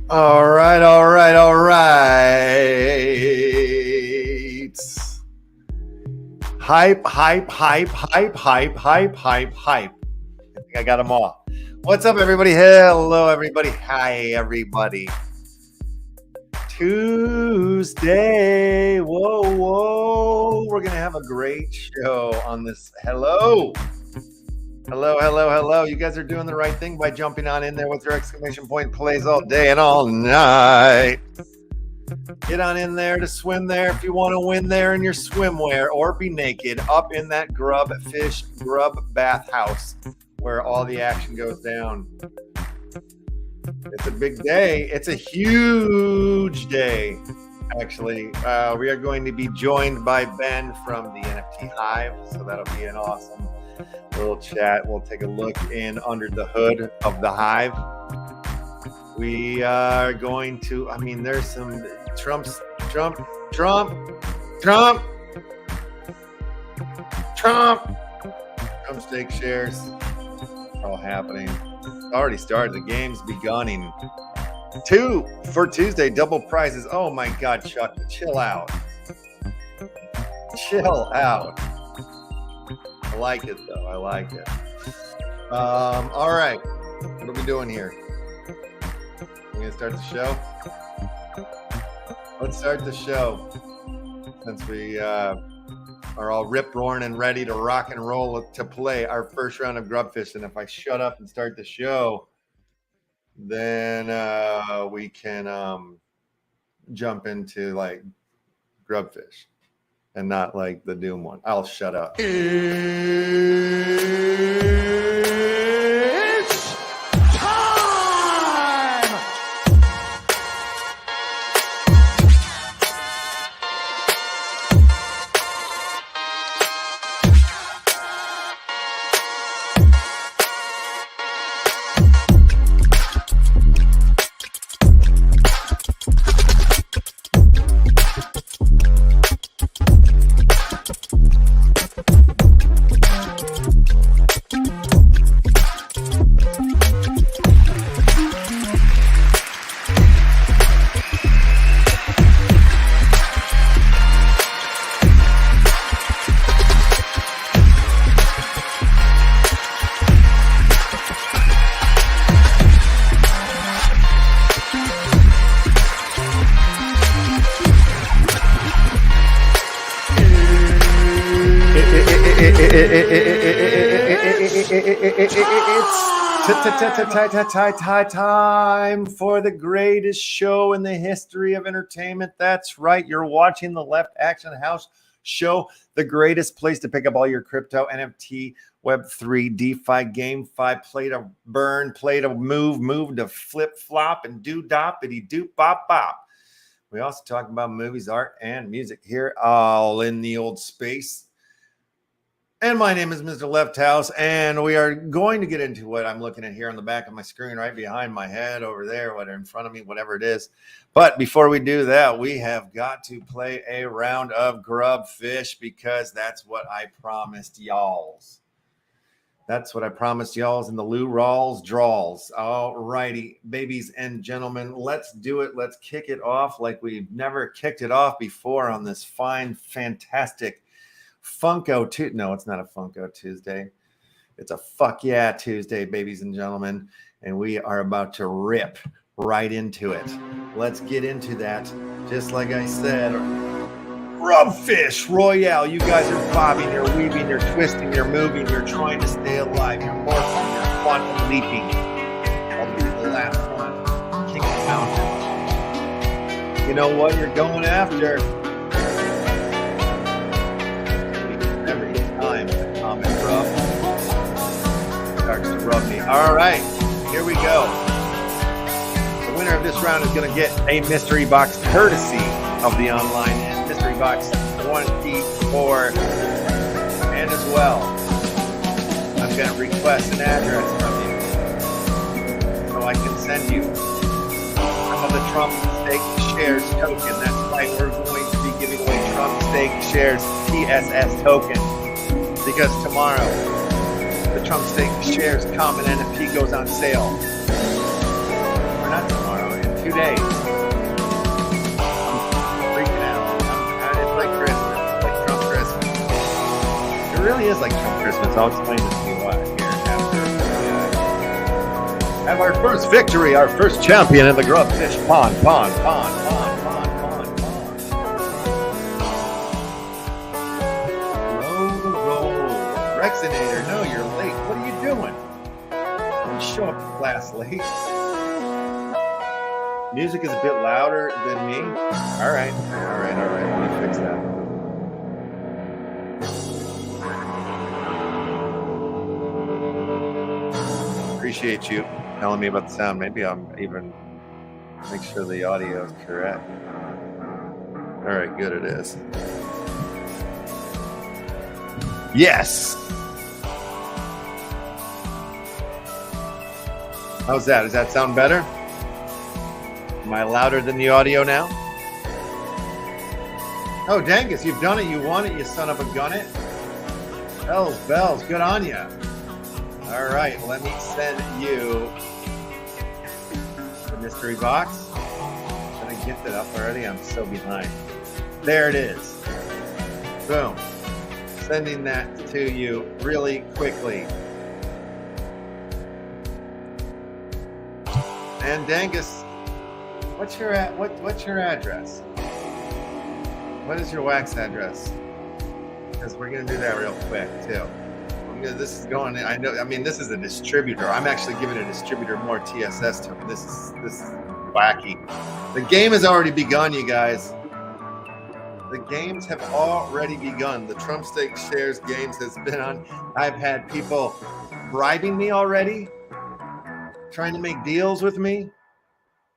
All right. Hype. I think I got them all. What's up, everybody? Hello, everybody. Hi, everybody. Tuesday. Whoa. We're going to have a great show on this. Hello. You guys are doing the right thing by jumping on in there with your exclamation point plays all day and all night. Get on in there to swim there if you want to win there in your swimwear or be naked up in that grub bathhouse where all the action goes down. It's a big day. It's a huge day, actually. We are going to be joined by Ben from the NFTHIVE, so that'll be an awesome little chat. We'll take a look in under the hood of the hive. We are going to, there's some Trump stake shares are all happening. Already started. The game's begunning. 2 for Tuesday, double prizes. Oh my God, Chuck, chill out. I like it, though. I like it. All right. What are we doing here? We're going to start the show? Let's start the show. Since we are all rip-roaring and ready to rock and roll to play our first round of Grubfish. And if I shut up and start the show, then we can jump into, like, Grubfish. And not like the Doom one. I'll shut up. It's time! time for the greatest show in the history of entertainment. That's right. You're watching the Left Action House Show, the greatest place to pick up all your crypto, NFT, Web3, DeFi, GameFi, play to burn, play to move to flip flop, and do doppity doop bop bop. We also talk about movies, art, and music here, all in the old space. And my name is Mr. Left House, and we are going to get into what I'm looking at here on the back of my screen, right behind my head over there, whatever in front of me, whatever it is. But before we do that, we have got to play a round of Grub Fish, because that's what I promised y'alls. That's what I promised y'alls in the Lou Rawls draws. All righty, babies and gentlemen, let's do it. Let's kick it off like we've never kicked it off before on this fine, fantastic Funko Tuesday. No, it's not a Funko Tuesday. It's a Fuck Yeah Tuesday, babies and gentlemen. And we are about to rip right into it. Let's get into that. Just like I said, Grubfish Royale. You guys are bobbing, you're weaving, you're twisting, you're moving, you're trying to stay alive, you're morphing, you're quantum leaping. I'll be the last one. King of Mountains. You know what you're going after? Every time the comet rub starts to rub me. All right, here we go. The winner of this round is going to get a mystery box courtesy of the online mystery box 24. And as well, I'm going to request an address from you so I can send you some of the Trump Stake Shares token. That's right, we're going to be giving away Trump Stake Shares TSS token, because tomorrow the Trump Stake Shares common NFT goes on sale. Or not tomorrow, in 2 days. I'm freaking out. It's like Christmas, like Trump Christmas. It really is like Trump Christmas. I'll explain this to you here after. Have our first victory, our first champion in the Grubfish pond. Rexinator, no, you're late. What are you doing? Don't show up to class late. Music is a bit louder than me. All right. Let me fix that. Appreciate you telling me about the sound. Maybe I'm even make sure the audio is correct. All right, good it is. Yes. How's that? Does that sound better? Am I louder than the audio now? Oh, Dangus, you've done it. You won it, you son of a gun it. Bells, good on you. All right, let me send you the mystery box. Did I get that up already? I'm so behind. There it is. Boom. Sending that to you really quickly. And Dangus, what's your address? What is your wax address? Because we're gonna do that real quick too. This is going. I know. I mean, this is a distributor. I'm actually giving a distributor more TSS token. This is wacky. The game has already begun, you guys. The games have already begun. The Trump Stake Shares games has been on. I've had people bribing me already, trying to make deals with me.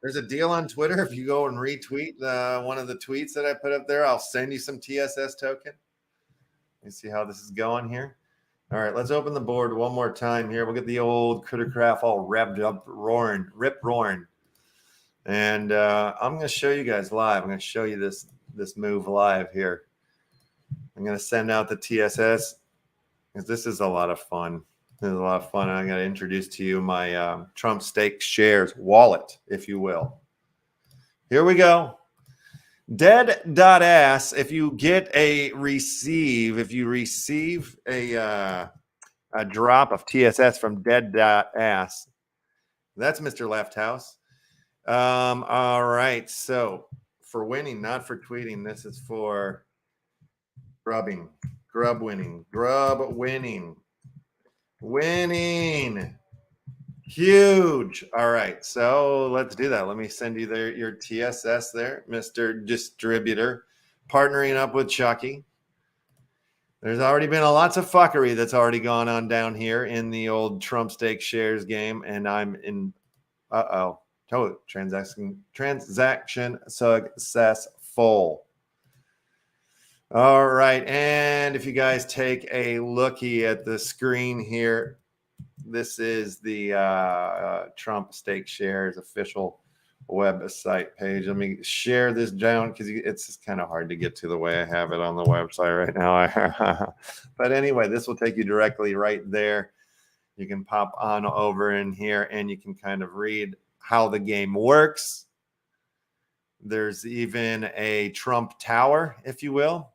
There's a deal on Twitter. If you go and retweet one of the tweets that I put up there, I'll send you some TSS token. Let me see how this is going here. All right, let's open the board one more time here. We'll get the old Crittercraft all revved up, rip roaring. And I'm going to show you guys live. I'm going to show you this move live here. I'm going to send out the TSS because this is a lot of fun. This is a lot of fun. I'm going to introduce to you my Trump Stake Shares wallet, if you will. Here we go. Dead.ass. If you receive a drop of TSS from Dead.ass, that's Mr. Left House. All right. So for winning, not for tweeting, this is for grubbing. Grub winning. Huge. All right, so let's do that. Let me send you your TSS there, Mr. Distributor, partnering up with Chucky. There's already been lots of fuckery that's already gone on down here in the old Trump stake shares game, and I'm in. Transaction successful. All right, and if you guys take a looky at the screen here, this is the Trump stake shares official website page. Let me share this down because it's kind of hard to get to the way I have it on the website right now. But anyway, this will take you directly right there. You can pop on over in here and you can kind of read how the game works. There's even a Trump tower, if you will,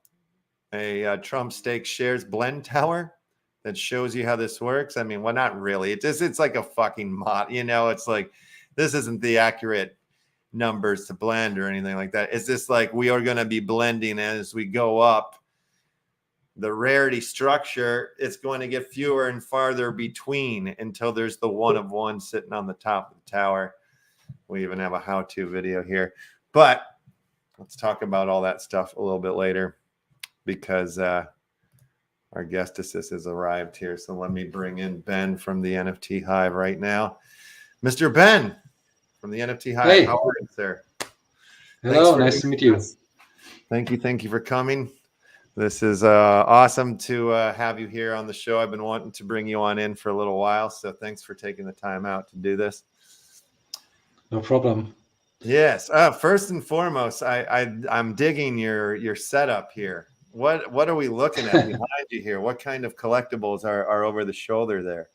a Trump stake shares blend tower that shows you how this works. I mean, well, not really. It's like a fucking mod. You know, it's like this isn't the accurate numbers to blend or anything like that. It's just like we are going to be blending as we go up the rarity structure. It's going to get fewer and farther between until there's the one of one sitting on the top of the tower. We even have a how-to video here, but let's talk about all that stuff a little bit later because our guest assist has arrived here. So let me bring in Ben from the NFT Hive right now. Mr. Ben from the NFT Hive. Hey. How are you, sir? Hello, nice to meet you. Thank you for coming. This is awesome to have you here on the show. I've been wanting to bring you on in for a little while, so thanks for taking the time out to do this. No problem. Yes. First and foremost, I'm digging your setup here. What are we looking at behind you here? What kind of collectibles are over the shoulder there?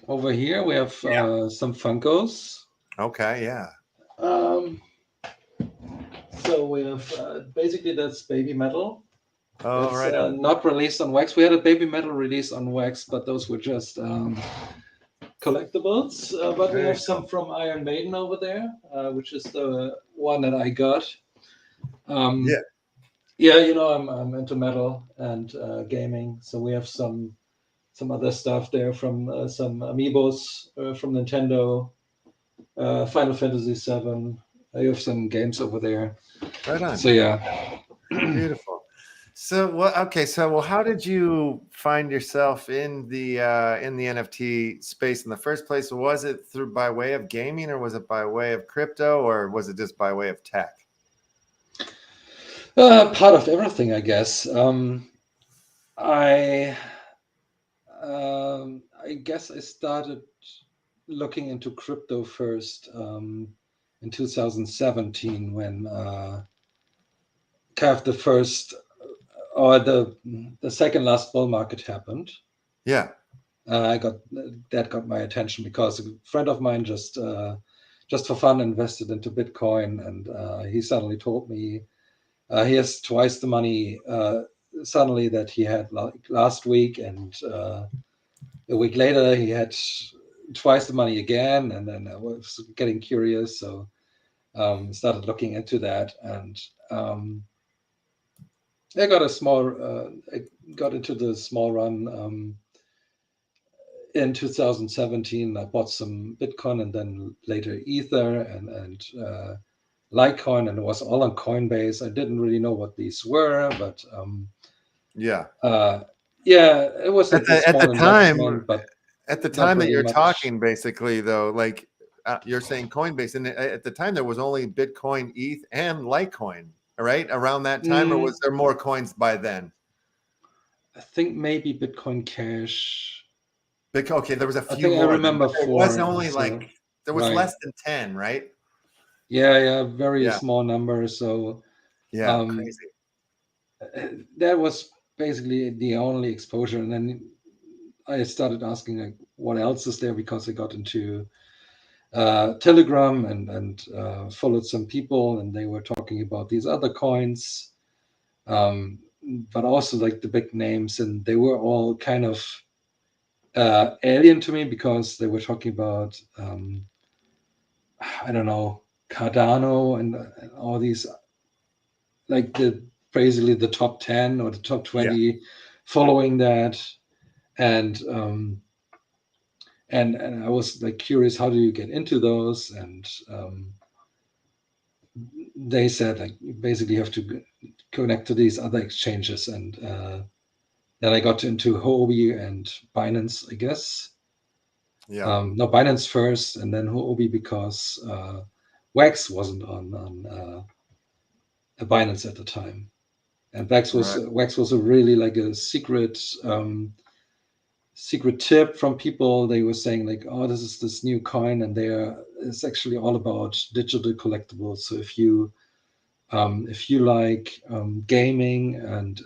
Over here we have some Funkos. Okay, yeah. So we have basically that's baby metal. Oh, it's, right. Not released on wax. We had a baby metal release on wax, but those were just collectibles. But we have some from Iron Maiden over there, which is the one that I got. Yeah, you know, I'm into metal and gaming, so we have some other stuff there from some amiibos from Nintendo, Final Fantasy VII. I have some games over there. Right on. So yeah, beautiful. So well, how did you find yourself in the NFT space in the first place? Was it by way of gaming, or was it by way of crypto, or was it just by way of tech? Part of everything, I guess. I guess I started looking into crypto first in 2017 when kind of the first or the second last bull market happened. Yeah. That got my attention because a friend of mine just for fun invested into Bitcoin, and he suddenly told me he has twice the money suddenly that he had last week, and a week later he had twice the money again, and then I was getting curious, so started looking into that, and I got I got into the small run in 2017. I bought some Bitcoin and then later Ether and Litecoin, and it was all on Coinbase. I didn't really know what these were, but yeah, it was at the time. But at the time that you're talking, basically, though, like you're saying Coinbase, and at the time there was only Bitcoin, ETH, and Litecoin, right? Around that time, or was there more coins by then? I think maybe Bitcoin Cash. Okay, there was a few. I think more. I remember there was only like there was less than 10, right? Yeah, very small number. So crazy. That was basically the only exposure, and then I started asking like, what else is there, because I got into Telegram and followed some people, and they were talking about these other coins, but also like the big names, and they were all kind of alien to me because they were talking about I don't know, Cardano and all these, like the crazily the top 10 or the top 20 following that, and I was like curious, how do you get into those? And they said like basically you have to connect to these other exchanges, and then I got into Huobi and Binance, I guess. No, Binance first, and then Huobi, because Wax wasn't on Binance at the time, and Wax was a really like a secret tip from people. They were saying like, oh, this is this new coin, and it's actually all about digital collectibles. So if you like gaming and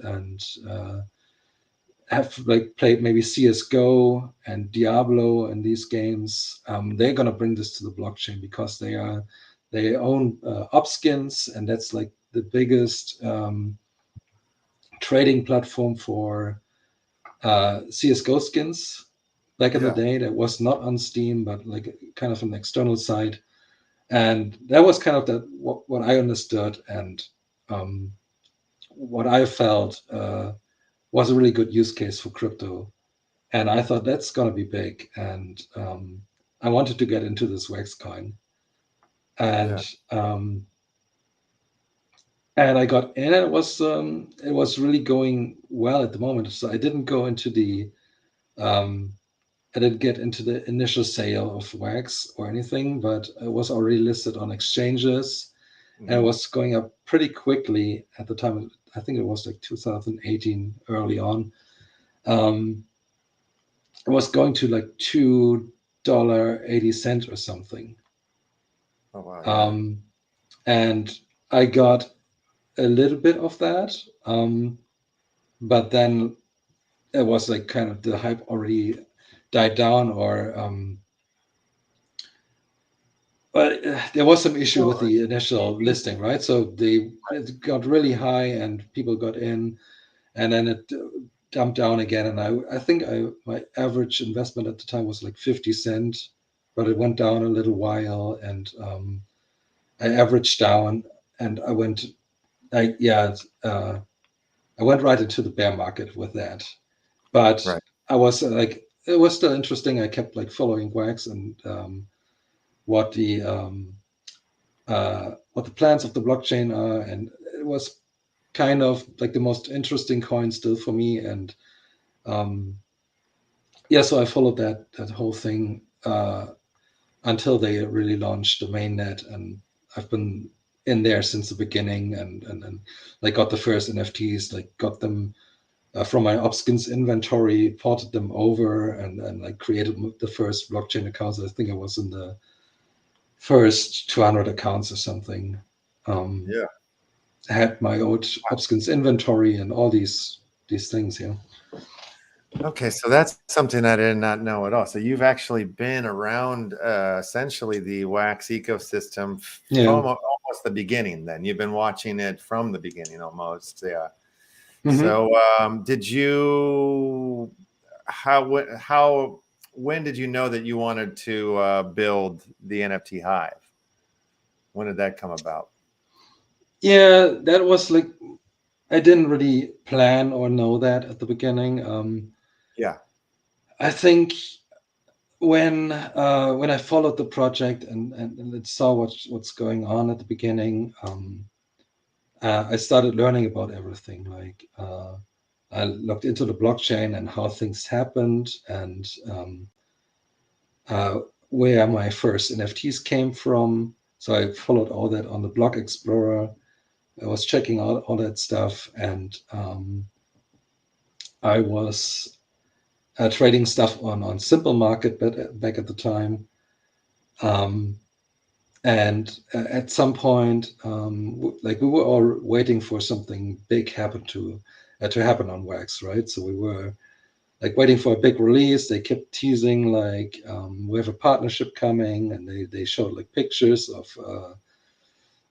have like played maybe CS:GO and Diablo and these games, they're gonna bring this to the blockchain, because they own Upskins, and that's like the biggest trading platform for CS:GO skins. Back in the day, that was not on Steam, but like kind of an external site, and that was kind of what I understood, and what I felt was a really good use case for crypto. And I thought that's going to be big. And I wanted to get into this Wax coin. And and I got in. It was really going well at the moment. So I didn't go into I didn't get into the initial sale of Wax or anything, but it was already listed on exchanges. And it was going up pretty quickly at the time. I think it was like 2018, early on. It was going to like $2.80 or something. Oh wow! And I got a little bit of that, but then it was like kind of the hype already died down, or but there was some issue with the initial listing, right? So it got really high and people got in, and then it dumped down again. And I think my average investment at the time was like 50 cents, but it went down a little while, and I averaged down, and I went right into the bear market with that. But I was like, it was still interesting. I kept like following Wax and what the plans of the blockchain are, and it was kind of like the most interesting coin still for me. And so I followed that whole thing until they really launched the mainnet, and I've been in there since the beginning, and like got the first NFTs, like got them from my Upskins inventory, ported them over, and like created the first blockchain accounts. I think I was in the first 200 accounts or something. I had my old Upskins inventory and all these things. Okay, so that's something I did not know at all. So you've actually been around essentially the Wax ecosystem from almost the beginning. Then you've been watching it from the beginning almost. Yeah. So did you? When did you know that you wanted to build the NFT Hive? When did that come about? Yeah, that was like, I didn't really plan or know that at the beginning. I think when I followed the project and saw what's going on at the beginning, I started learning about everything. Like I looked into the blockchain and how things happened, and where my first NFTs came from. So I followed all that on the Block Explorer. I was checking out all that stuff, and I was trading stuff on Simple Market back at the time. And at some point, like we were all waiting for something big to happen on Wax, right? So we were like waiting for a big release. They kept teasing like, we have a partnership coming, and they showed like pictures of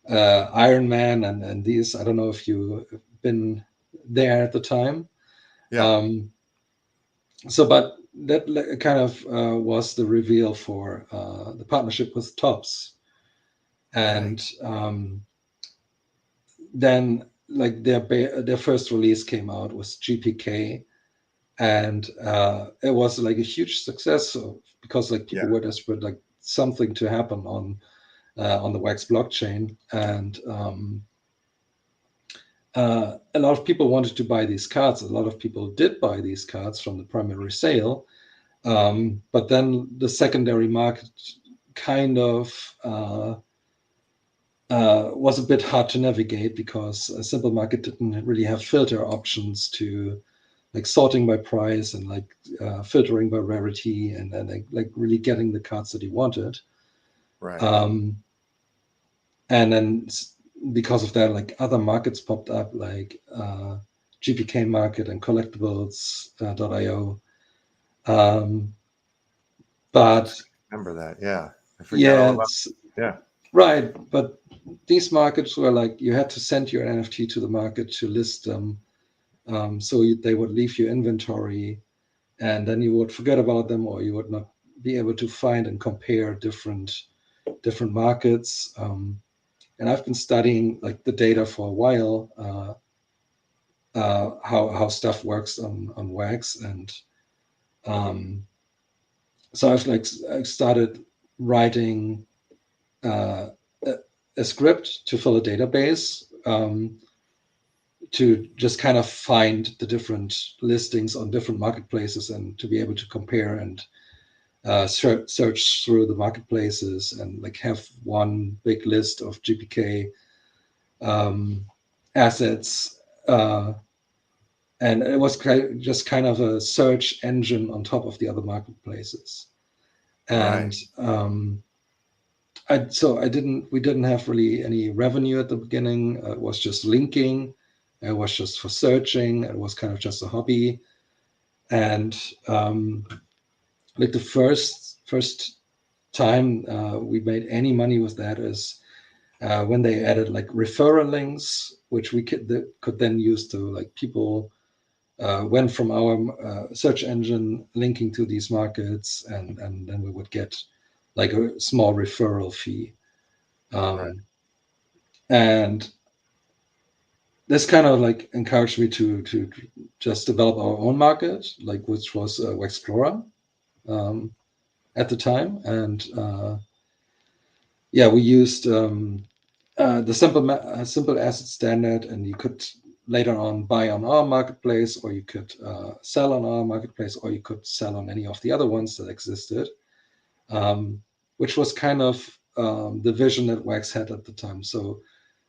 Iron Man and these. I don't know if you've been there at the time. But that kind of was the reveal for the partnership with Tops. And then like their first release came out was GPK, and it was like a huge success because like people were desperate, like something to happen on the Wax blockchain, and a lot of people wanted to buy these cards. A lot of people did buy these cards from the primary sale, but then the secondary market kind of was a bit hard to navigate because a simple market didn't really have filter options to like sorting by price and like filtering by rarity and like really getting the cards that he wanted. Right. And then because of that, like other markets popped up, like GPK market and collectibles.io. But I remember that. Yeah. I forgot all about yeah. Right. But these markets were like you had to send your NFT to the market to list them. So they would leave your inventory, and then you would forget about them, or you would not be able to find and compare different markets. And I've been studying like the data for a while, how stuff works on Wax, and so I've started writing a script to fill a database. To just kind of find the different listings on different marketplaces and to be able to compare and search through the marketplaces and like have one big list of GPK assets. And it was just kind of a search engine on top of the other marketplaces. And we didn't have really any revenue at the beginning. It was just linking. It was just for searching. It was kind of just a hobby. And like the first time we made any money with that is when they added like referral links, which we could then use to like people went from our search engine linking to these markets, and then we would get like a small referral fee. And this kind of like encouraged me to just develop our own market, like which was Waxplora at the time. And we used the simple asset standard, and you could later on buy on our marketplace, or you could sell on our marketplace, or you could sell on any of the other ones that existed, which was kind of the vision that Wax had at the time. So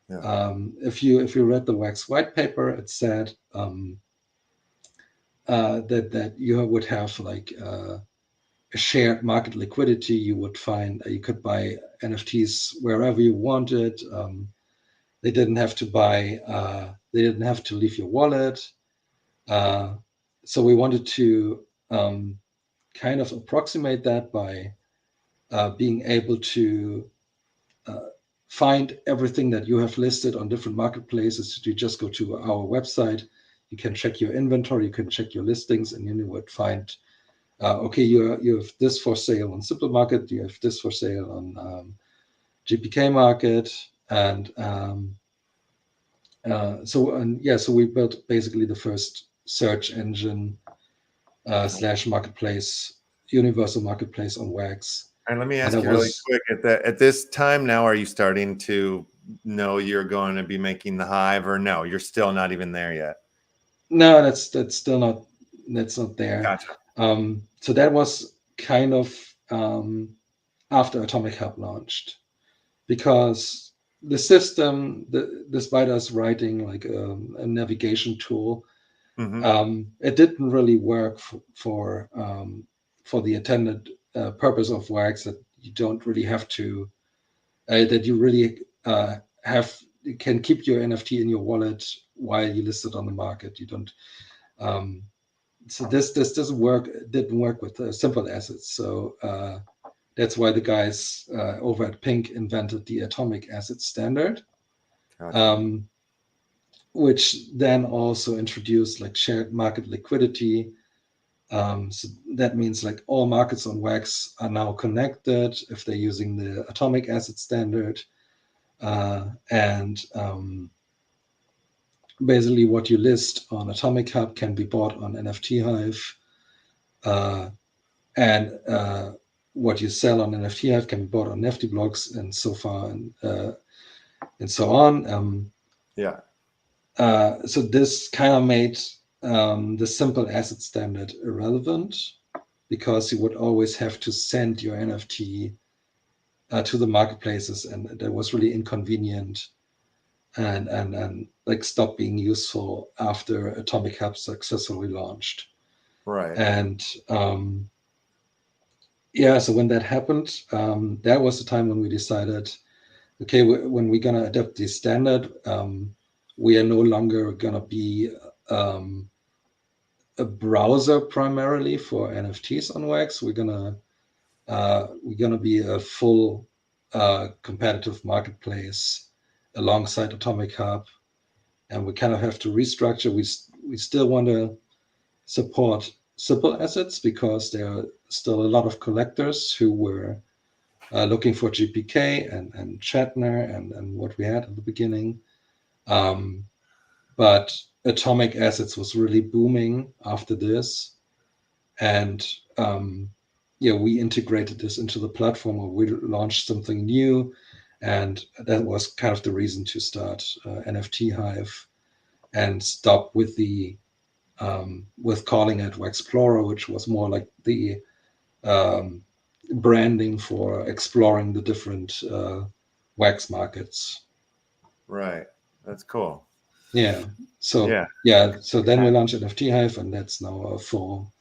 if you read the Wax white paper, it said that you would have like a shared market liquidity. You would find you could buy NFTs wherever you wanted. They didn't have to buy. They didn't have to leave your wallet. So we wanted to kind of approximate that by being able to find everything that you have listed on different marketplaces. You just go to our website. You can check your inventory. You can check your listings, and you would find. Okay, you have this for sale on Simple Market. You have this for sale on GPK Market, and so we built basically the first search engine / marketplace, universal marketplace on Wax. And let me ask you really quick, at this time now, are you starting to know you're going to be making the Hive, or no, you're still not even there yet? No, that's still not, that's not there. Gotcha. So that was kind of after Atomic Hub launched, because the system, despite us writing like a navigation tool, it didn't really work for the intended purpose of Wax, that you don't really have to, that you really can keep your NFT in your wallet while you list it on the market. You don't. So this didn't work with simple assets. So that's why the guys over at Pink invented the atomic asset standard, which then also introduced like shared market liquidity. So that means like all markets on Wax are now connected if they're using the atomic asset standard, and basically what you list on Atomic Hub can be bought on NFTHive, and what you sell on NFTHive can be bought on Nifty Blocks, and so far, and so on. Yeah. So this kind of made the simple asset standard irrelevant, because you would always have to send your NFT to the marketplaces, and that was really inconvenient, and like stopped being useful after Atomic Hub successfully launched. Right. And yeah, so when that happened, that was the time when we decided, okay, when we're gonna adapt this standard, we are no longer gonna be a browser primarily for NFTs on Wax. We're gonna be a full competitive marketplace alongside Atomic Hub, and we kind of have to restructure. We still want to support simple assets, because there are still a lot of collectors who were looking for GPK and Shatner and what we had at the beginning. But Atomic Assets was really booming after this. And yeah, we integrated this into the platform, or we launched something new. And that was kind of the reason to start NFTHive and stop with the with calling it Waxplorer, which was more like the branding for exploring the different wax markets. Right. That's cool. Yeah. So yeah. So then we launched NFTHive, and that's now a full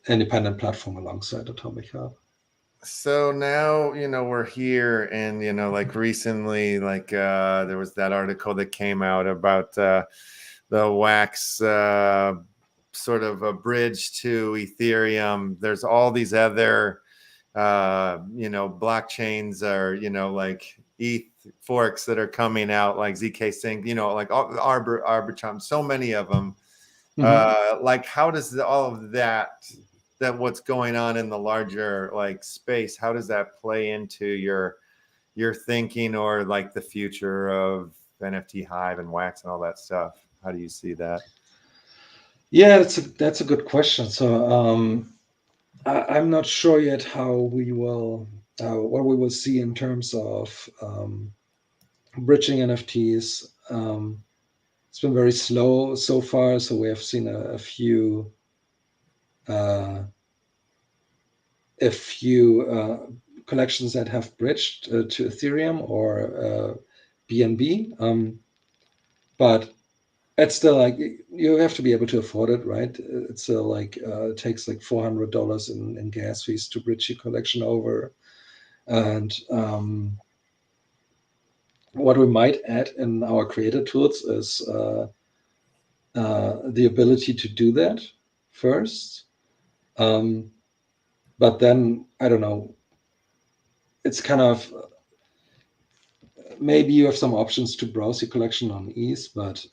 independent platform alongside Atomic Hub. So now, we're here, and, like recently, like there was that article that came out about the Wax sort of a bridge to Ethereum. There's all these other, blockchains, or, like ETH forks that are coming out, like ZK Sync, like Arbitrum, so many of them. Like, how does all of that what's going on in the larger like space, how does that play into your thinking, or like the future of NFTHive and Wax and all that stuff? How do you see that? Yeah, that's a good question. So I'm not sure yet how we will what we will see in terms of bridging NFTs. It's been very slow so far, so we have seen a few collections that have bridged to Ethereum or BNB, but it's still like you have to be able to afford it, right? It's still like it takes like $400 in gas fees to bridge your collection over, and what we might add in our creator tools is the ability to do that first. But then, I don't know, it's kind of, maybe you have some options to browse your collection on ease, but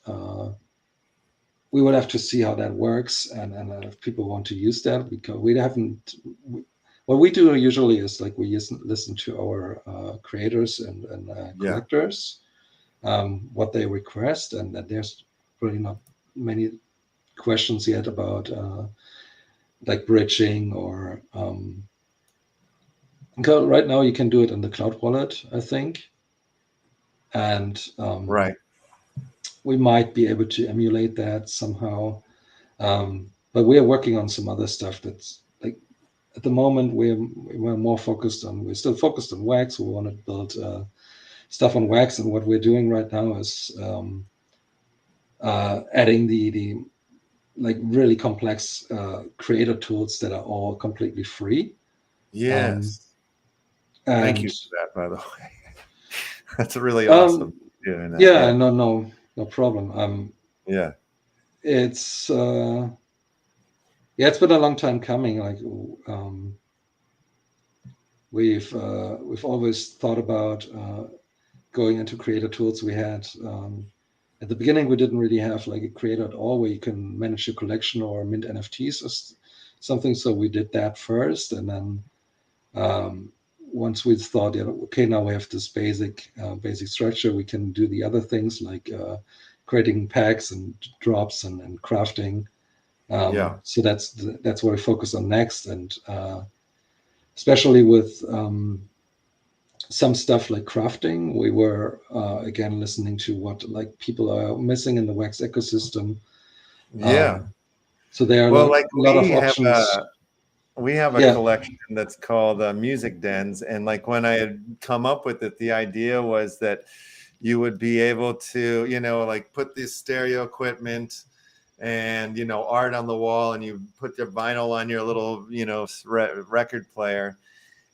we will have to see how that works, and if people want to use that, because we haven't. What we do usually is like we listen to our creators and collectors, what they request, and that there's really not many questions yet about like bridging or right now you can do it in the cloud wallet, I think, and Right. we might be able to emulate that somehow, but we are working on some other stuff that's like, at the moment we're more focused on, we're still focused on Wax. We want to build stuff on Wax, and what we're doing right now is adding the like really complex creator tools that are all completely free. Yes. Thank you for that, by the way. That's really awesome. Yeah, no problem. Yeah. It's it's been a long time coming. Like we've always thought about going into creator tools. We had at the beginning, we didn't really have like a creator at all where you can manage your collection or mint NFTs or something. So we did that first, and then once we thought, okay, now we have this basic structure, we can do the other things like creating packs and drops and crafting. So that's what we focus on next, and especially with some stuff like crafting, we were again listening to what like people are missing in the wax ecosystem. So there are like a lot of options. We have a collection that's called MUSICDENS, and like when I had come up with it, the idea was that you would be able to, like put this stereo equipment and, art on the wall, and you put your vinyl on your little, record player.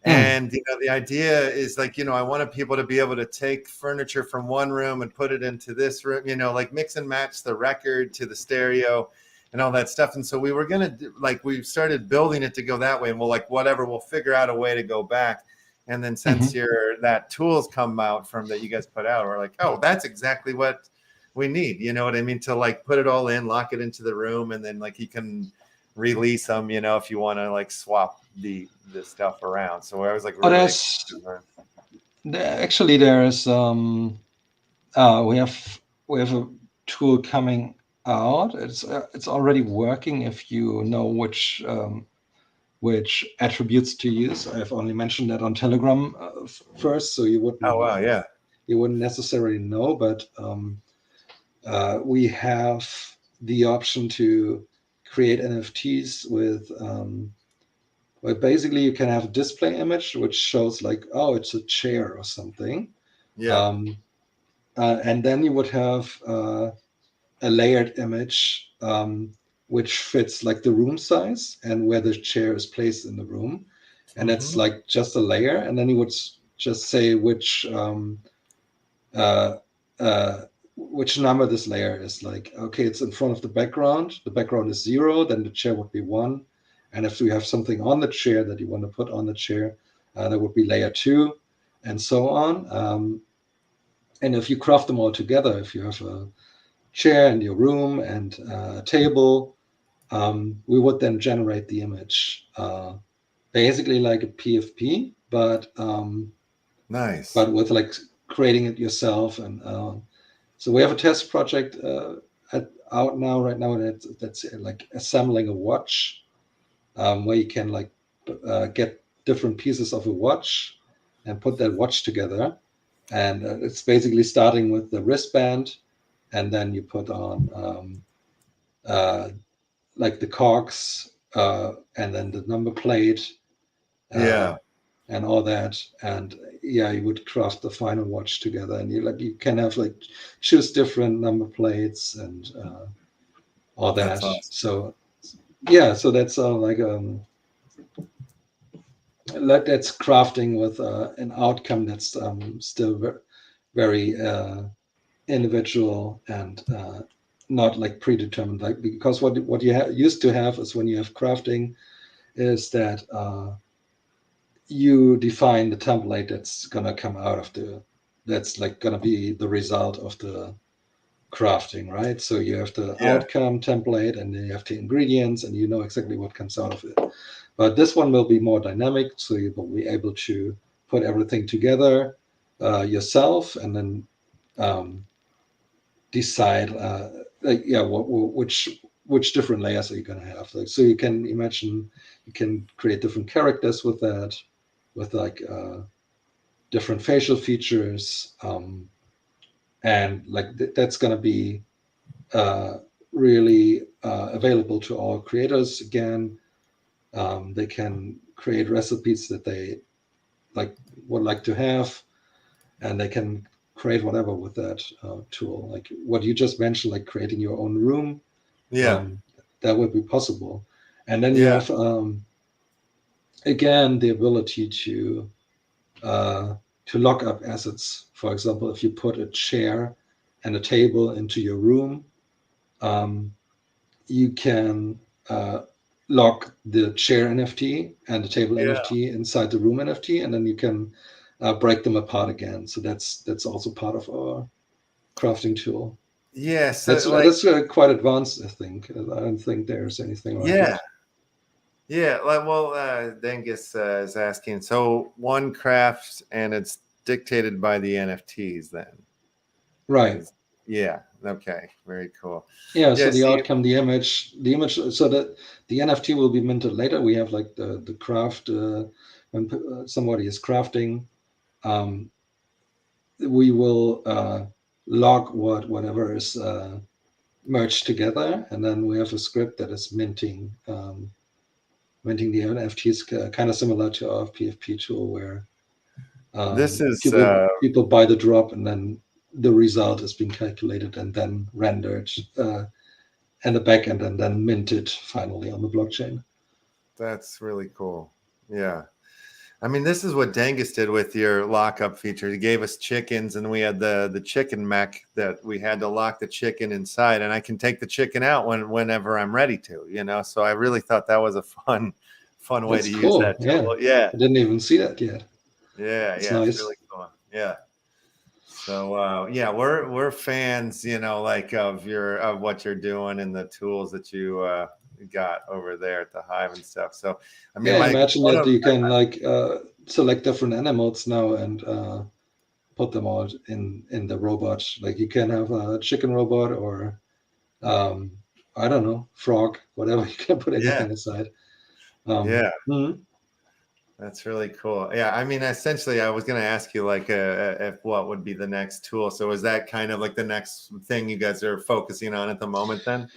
And, the idea is like, I wanted people to be able to take furniture from one room and put it into this room, like mix and match the record to the stereo and all that stuff. And so we were going to we started building it to go that way, and we'll figure out a way to go back. And then since that tools come out from that you guys put out, we're like, oh, that's exactly what we need. You know what I mean? To put it all in, lock it into the room, and then you can release them, if you want to swap the stuff around. So I was actually there is we have a tool coming out. It's already working if you know which attributes to use. I've only mentioned that on Telegram first, so you wouldn't. Oh wow, yeah. You wouldn't necessarily know, but we have the option to create NFTs with. Well, basically, you can have a display image which shows it's a chair or something. Yeah. And then you would have a layered image which fits the room size and where the chair is placed in the room. And it's just a layer. And then you would just say which number this layer is. Okay, it's in front of the background. The background is 0, then the chair would be 1. And if you have something on the chair that you want to put on the chair, that would be layer 2, and so on. And if you craft them all together, if you have a chair in your room and a table, we would then generate the image, basically like a PFP, but nice. But with creating it yourself. And so we have a test project out now, right now, that's assembling a watch. Where you can get different pieces of a watch and put that watch together. And it's basically starting with the wristband, and then you put on the cogs and then the number plate and all that. And you would craft the final watch together, and you can have choose different number plates and all that. That's awesome. So so that's that's crafting with an outcome that's still very individual and not predetermined. Because what you used to have is when you have crafting is that you define the template that's gonna come out of that's gonna be the result of the crafting, right? So you have the outcome template, and then you have the ingredients, and you know exactly what comes out of it. But this one will be more dynamic, so you will be able to put everything together yourself, and then decide which different layers are you going to have. So you can imagine you can create different characters with that, with different facial features. And that's going to be really available to all creators. Again, they can create recipes that they would like to have, and they can create whatever with that tool. Like what you just mentioned, creating your own room. That would be possible. And then you have again the ability to lock up assets. For example, if you put a chair and a table into your room, you can lock the chair NFT and the table NFT inside the room NFT, and then you can break them apart again. So that's also part of our crafting tool. Yes, that's quite advanced, I think. I don't think there's anything like that. Yeah, like, well, Dengus is asking. So one crafts and it's dictated by the NFTs. Then Right. is yeah. Okay. Very cool. Yeah. Yeah. So the See. outcome, the image, so that the NFT will be minted later. We have like the craft when somebody is crafting. Um, we will log whatever is merged together, and then we have a script that is minting the NFTs, kind of similar to our PFP tool, where This is people buy the drop, and then the result is being calculated and then rendered in the backend, and then minted finally on the blockchain. that's really cool. Yeah. I mean, this is what Dengus did with your lockup feature. He gave us chickens, and we had the chicken mech that we had to lock the chicken inside, and I can take the chicken out whenever I'm ready to. So I really thought that was a fun way That's to use cool. that Yeah, tool. Yeah, I didn't even see that yet. yeah, It's it's nice. really cool. Yeah. So yeah, we're fans, like of what you're doing and the tools that you got over there at the Hive and stuff. So I mean, Yeah, like imagine one that of you can like select different animals now and put them all in the robot. Like you can have a chicken robot or um, I don't know, frog, whatever. You can put yeah, anything aside. yeah. Mhm. That's really cool. Yeah, I mean, essentially, I was going to ask you like if what would be the next tool. So is that kind of like the next thing you guys are focusing on at the moment then?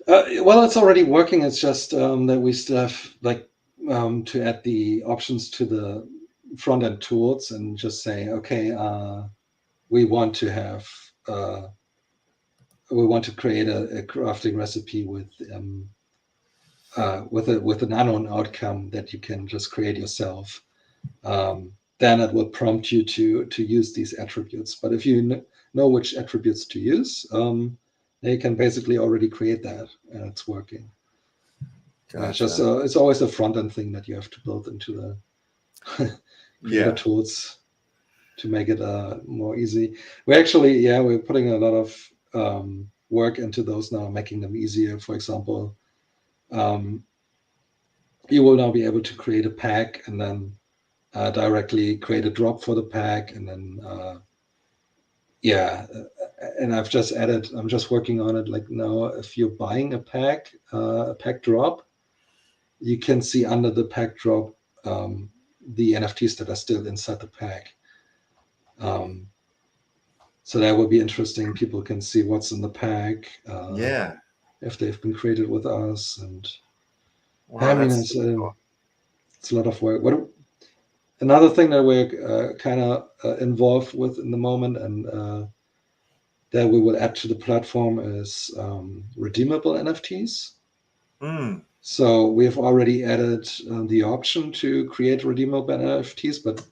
Well, it's already working. It's just that we still have like to add the options to the front end tools and just say, okay, we want to have we want to create a crafting recipe with an unknown outcome that you can just create yourself. Then it will prompt you to use these attributes. But if you know which attributes to use, you can basically already create that, and it's working. Gotcha. It's always a front end thing that you have to build into the creator Yeah. tools to make it more easy. We're putting a lot of work into those now, making them easier. For example, um, you will now be able to create a pack and then directly create a drop for the pack, and then yeah, and I'm just working on it. Like now, if you're buying a pack drop, you can see under the pack drop the NFTs that are still inside the pack. Um, so that will be interesting. People can see what's in the pack, Yeah. if they've been created with us, and I Wow, mean, that's super cool. it's a lot of work. Another thing that we're kind of involved with in the moment, and that we will add to the platform is redeemable NFTs. Mm. So we have already added the option to create redeemable NFTs, but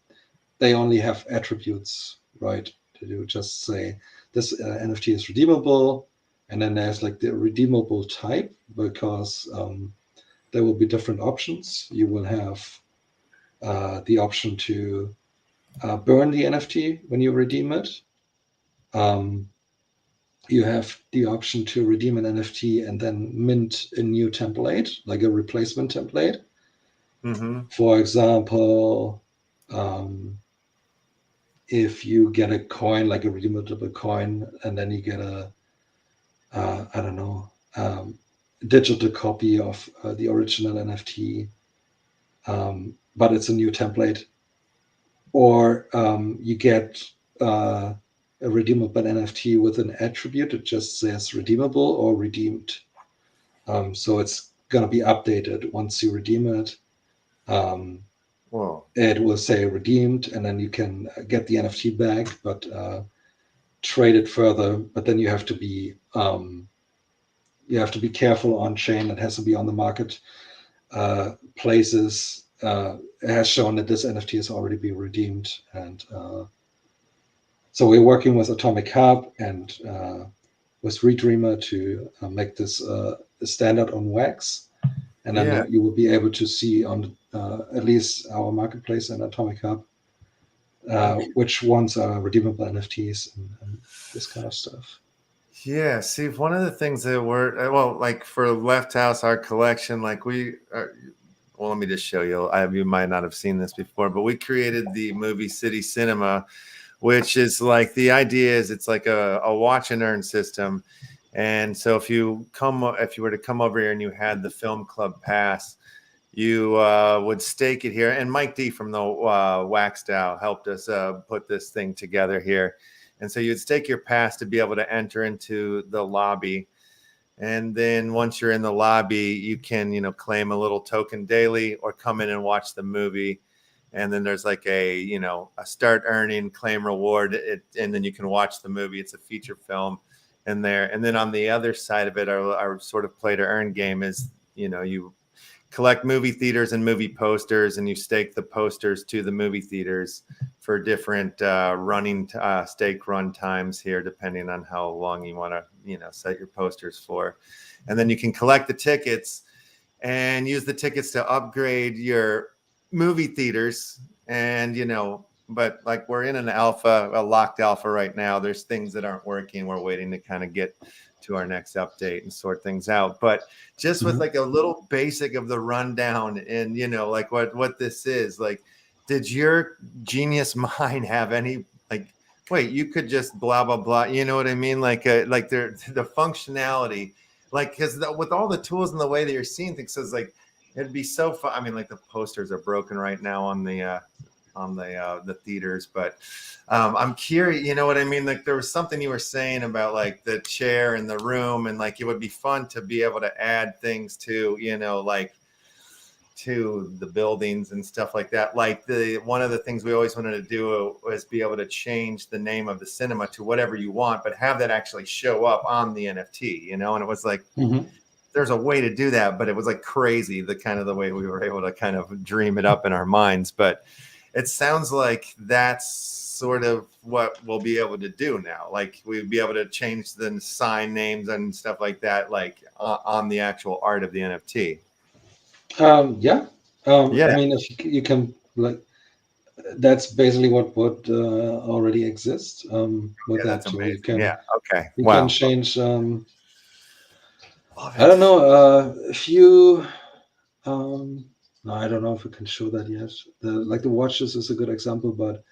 they only have attributes, right? To just say this NFT is redeemable, and then there's like the redeemable type, because there will be different options. You will have the option to burn the NFT when you redeem it. Um, you have the option to redeem an NFT and then mint a new template, like a replacement template. Mm-hmm. For example, if you get a coin, like a redeemable coin, and then you get I don't know, digital copy of the original NFT, but it's a new template, or you get a redeemable NFT with an attribute that just says redeemable or redeemed. So it's going to be updated once you redeem it. Whoa. It will say redeemed, and then you can get the NFT back, but trade it further. But then you have to be careful on chain. It has to be on the market places. It has shown that this NFT has already been redeemed, and so we're working with Atomic Hub and with Redreamer to make this a standard on Wax, and then Yeah. you will be able to see on at least our marketplace and Atomic Hub which ones are redeemable NFTs and this kind of stuff. Yeah, see, one of the things that we're well, like for Left House, our collection, like well, let me just show you. You might not have seen this before, but we created the movie City Cinema, which is like, the idea is it's like a watch and earn system. And so if you were to come over here and you had the film club pass, you would stake it here. And Mike D from the Wax DAO helped us put this thing together here. And so you'd stake your pass to be able to enter into the lobby. And then once you're in the lobby, you can, claim a little token daily or come in and watch the movie. And then there's like a start earning, claim reward. And then you can watch the movie. It's a feature film in there. And then on the other side of it, our sort of play to earn game is, you collect movie theaters and movie posters, and you stake the posters to the movie theaters for different stake run times here, depending on how long you want to, set your posters for. And then you can collect the tickets and use the tickets to upgrade your movie theaters. And, but like we're in a locked alpha right now. There's things that aren't working. We're waiting to kind of get to our next update and sort things out. But just with like a little basic of the rundown and, like what this is, like, did your genius mind have any, like, wait, you could just blah, blah, blah. You know what I mean? Like the functionality, like, because with all the tools and the way that you're seeing things, so it's like, it'd be so fun. I mean, like the posters are broken right now on the theaters, but I'm curious, you know what I mean? Like there was something you were saying about like the chair in the room, and like it would be fun to be able to add things to, like to the buildings and stuff like that. Like one of the things we always wanted to do was be able to change the name of the cinema to whatever you want, but have that actually show up on the NFT, and it was like, there's a way to do that, but it was like crazy, the way we were able to kind of dream it up in our minds. But it sounds like that's sort of what we'll be able to do now. Like we'd be able to change the sign names and stuff like that, like on the actual art of the NFT. Yeah. I mean, if you can, like, that's basically what already exists with that tool. Amazing. You can, okay. You Wow. can change. I don't know if you. No, I don't know if we can show that yet. The watches is a good example, but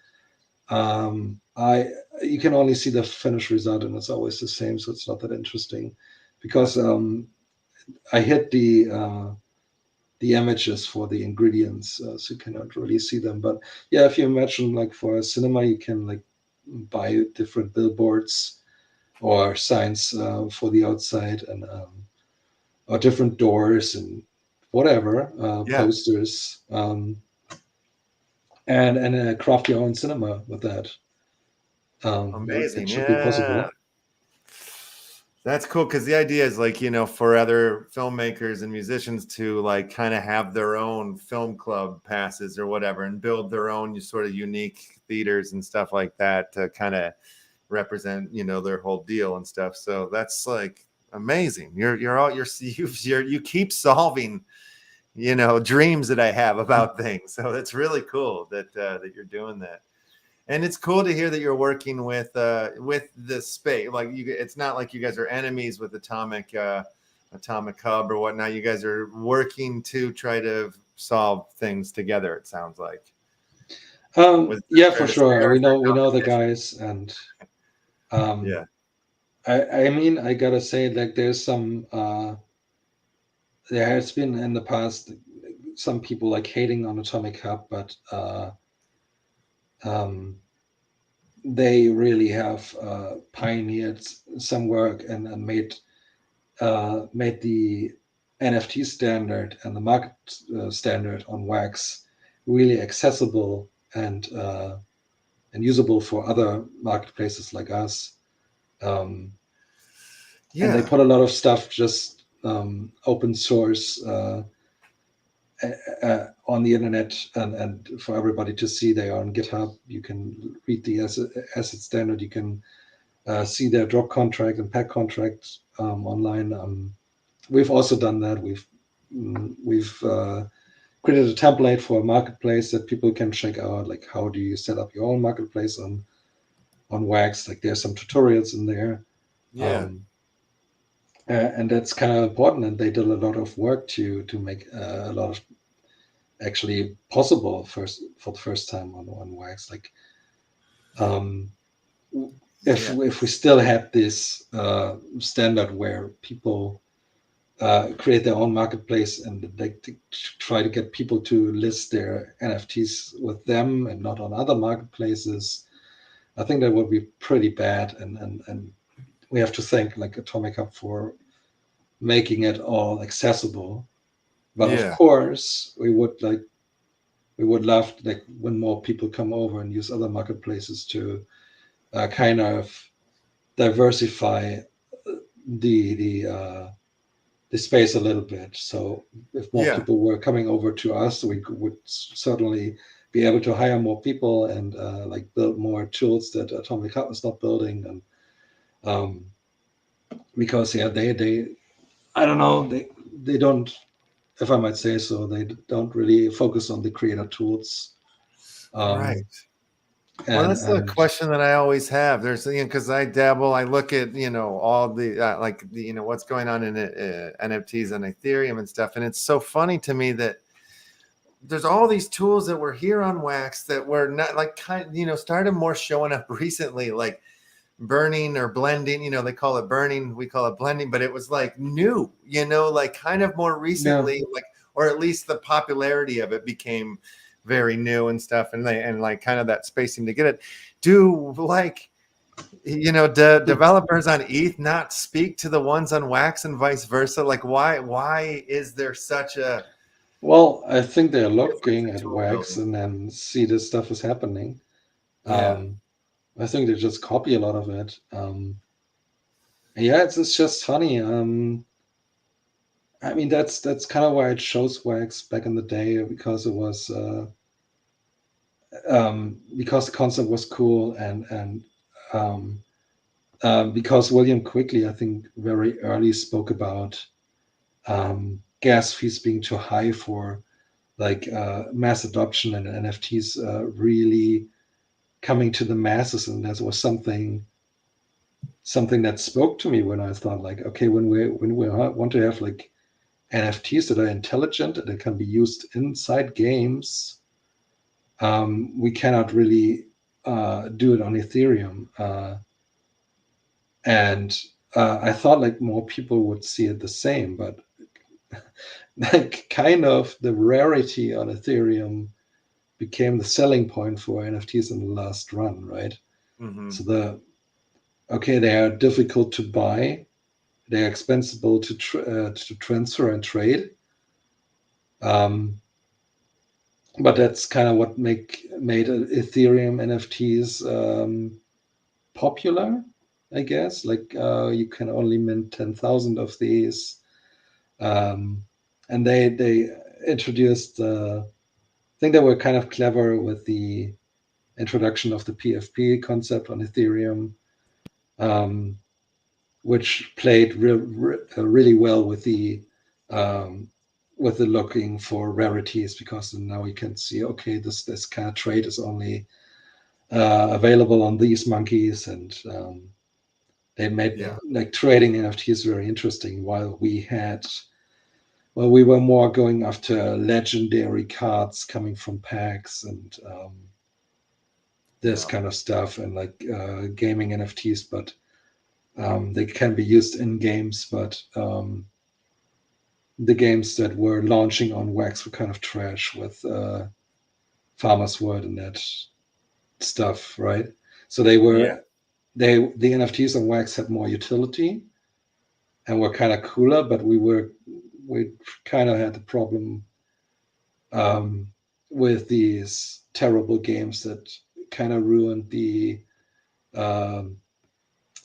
you can only see the finished result, and it's always the same, so it's not that interesting, because I hid the images for the ingredients, so you cannot really see them. But yeah, if you imagine, like for a cinema, you can like buy different billboards or signs for the outside, and or different doors and whatever, posters, and craft your own cinema with that. Amazing. It should be possible. That's cool, because the idea is like, for other filmmakers and musicians to like kind of have their own film club passes or whatever, and build their own sort of unique theaters and stuff like that to kind of represent, their whole deal and stuff. So that's like amazing. You keep solving, dreams that I have about things. So it's really cool that you're doing that. And it's cool to hear that you're working with the space. Like it's not like you guys are enemies with Atomic Hub or whatnot. You guys are working to try to solve things together, it sounds like. Yeah, for sure. We know the guys, and yeah. I mean, I gotta say, like, there's some there has been in the past some people like hating on Atomic Hub, but they really have pioneered some work and made the NFT standard and the market standard on Wax really accessible and usable for other marketplaces like us. And they put a lot of stuff just open source on the internet and for everybody to see. They are on GitHub. You can read the asset standard. You can see their drop contract and pack contract online. We've also done that. We've created a template for a marketplace that people can check out. Like, how do you set up your own marketplace on Wax? Like, there's some tutorials in there. And that's kind of important. And they did a lot of work to make a lot of actually possible for the first time on Wax. Like, if we still had this standard where people create their own marketplace and they try to get people to list their NFTs with them and not on other marketplaces, I think that would be pretty bad. And we have to thank like Atomic Hub for making it all accessible. But of course, we would love like when more people come over and use other marketplaces to kind of diversify the space a little bit. So if more people were coming over to us, we would certainly be able to hire more people and like build more tools that Atomic Hub is not building. And because they I don't know, they don't, if I might say so, they don't really focus on the creator tools. Right. Well, that's the question that I always have. There's, because I dabble, I look at, all the, like, what's going on in NFTs and Ethereum and stuff. And it's so funny to me that there's all these tools that were here on Wax that were not like started more showing up recently, like burning or blending, they call it burning, we call it blending, but it was like new, like kind of more recently, like, or at least the popularity of it became very new and stuff, and like kind of that spacing to get it. Do like developers on ETH not speak to the ones on Wax and vice versa? Like why is there such a I think they're looking at Wax and then see this stuff is happening. I think they just copy a lot of it. It's just funny. I mean, that's kind of why I chose Wax back in the day, because it was because the concept was cool, and because William Quigley, I think, very early spoke about gas fees being too high for like mass adoption and NFTs really coming to the masses, and that was something that spoke to me when I thought like, okay, when we want to have like NFTs that are intelligent and that can be used inside games, we cannot really do it on Ethereum. And I thought like more people would see it the same, but like kind of the rarity on Ethereum became the selling point for NFTs in the last run, right? Mm-hmm. So they are difficult to buy, they're expensive to transfer and trade. But that's kind of what made Ethereum NFTs popular, I guess. Like you can only mint 10,000 of these, and they introduced. I think they were kind of clever with the introduction of the PFP concept on Ethereum, which played really well with the looking for rarities, because now you can see, okay, this kind of trade is only available on these monkeys, and they made like trading NFTs very interesting, while we were more going after legendary cards coming from packs and this kind of stuff, and like gaming NFTs, but they can be used in games, but the games that were launching on Wax were kind of trash with Farmers World and that stuff, right? So the NFTs on Wax had more utility and were kind of cooler, but we kind of had the problem with these terrible games that kind of ruined the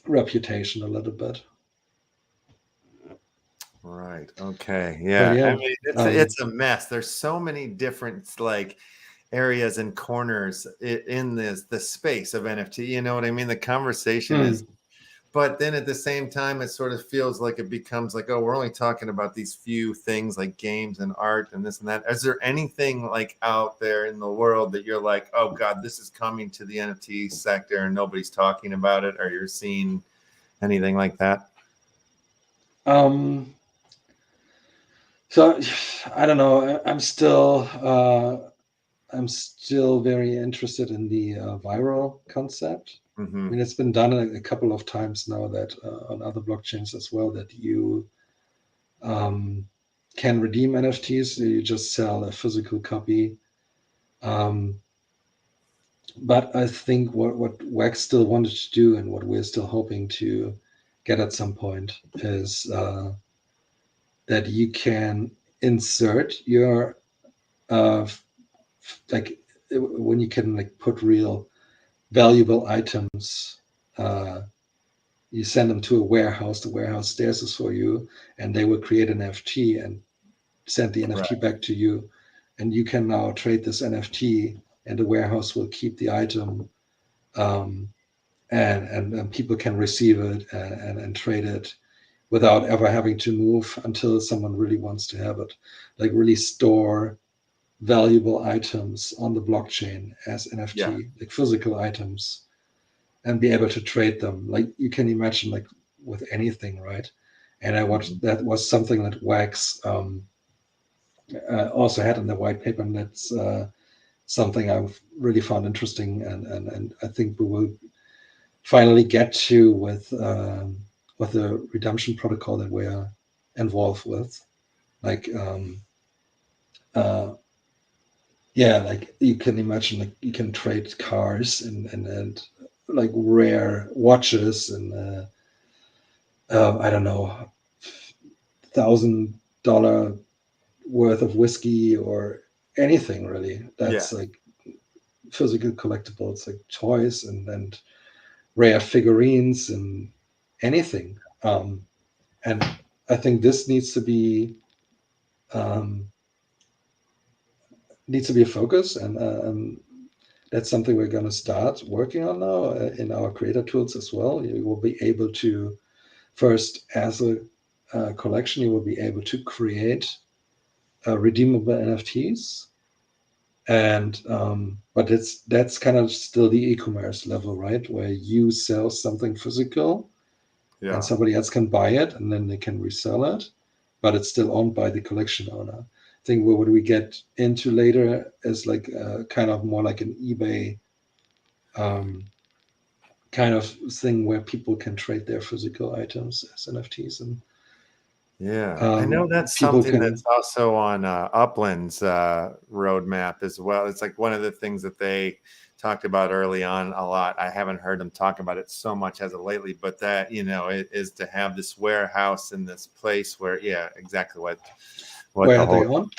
reputation a little bit. Right. Okay. Yeah. I mean, it's a mess. There's so many different like areas and corners in the space of NFT. You know what I mean? The conversation is, but then at the same time, it sort of feels like it becomes like, oh, we're only talking about these few things like games and art and this and that. Is there anything like out there in the world that you're like, oh God, this is coming to the NFT sector and nobody's talking about it, or you're seeing anything like that? So I don't know. I'm still very interested in the viral concept. I Mm-hmm. mean, it's been done a couple of times now that on other blockchains as well, that you can redeem NFTs. You just sell a physical copy. But I think what Wax still wanted to do, and what we're still hoping to get at some point, is that you can insert your like when you can like put real valuable items. You send them to a warehouse. The warehouse stares this for you, and they will create an NFT and send the NFT Right. back to you. And you can now trade this NFT, and the warehouse will keep the item, um, and people can receive it and trade it without ever having to move until someone really wants to have it. Like really store valuable items on the blockchain as Yeah. NFT, like physical items, and be able to trade them. Like you can imagine, like with anything, right? And Mm-hmm. that was something that Wax also had in the white paper, and that's something I've really found interesting, and I think we will finally get to with the redemption protocol that we're involved with. Like, uh, yeah, like you can imagine, like you can trade cars and like rare watches and I don't know, $1,000 worth of whiskey or anything really. Yeah. That's like physical collectibles, like toys and rare figurines and anything. And I think this um, needs to be a focus, and that's something we're going to start working on now in our creator tools as well. You will be able to first, as a collection, you will be able to create redeemable NFTs, and but that's kind of still the e-commerce level, right, where you sell something physical and Yeah. somebody else can buy it and then they can resell it, but it's still owned by the collection owner. I think what we get into later is like kind of more like an eBay um, kind of thing where people can trade their physical items as NFTs, and Yeah, I know that's people something that's can. also on Upland's roadmap as well. It's like one of the things that they talked about early on a lot. I haven't heard them talk about it so much as of lately, but that, it is to have this warehouse in this place where, yeah, exactly what Where the are they whole, on?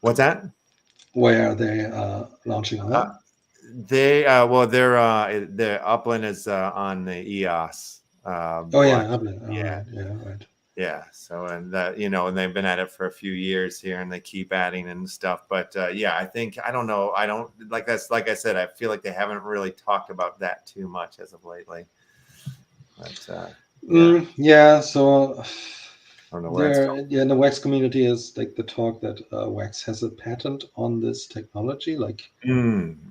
what's that? Where are they launching Uh, on? well, their Upland is on the EOS Oh block. yeah, Dublin. All Yeah. right, yeah, right. Yeah. So, and that, and they've been at it for a few years here and they keep adding and stuff. But yeah, I don't know. I don't like that's, like I said, I feel like they haven't really talked about that too much as of lately. But yeah, Yeah, so I don't know where it's there, yeah, in the Wax community is like the talk that Wax has a patent on this technology,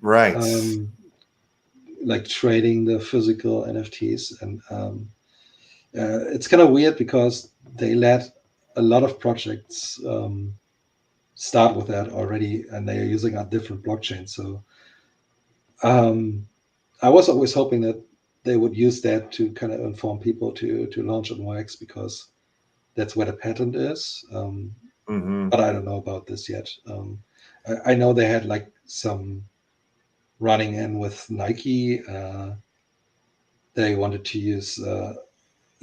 right. um, like trading the physical NFTs, and it's kind of weird because they let a lot of projects start with that already, and they are using a different blockchain. So um, I was always hoping that they would use that to kind of inform people to launch on Wax, because that's where the patent is. Hmm. But I don't know about this yet. I know they had like some running in with Nike. They wanted to use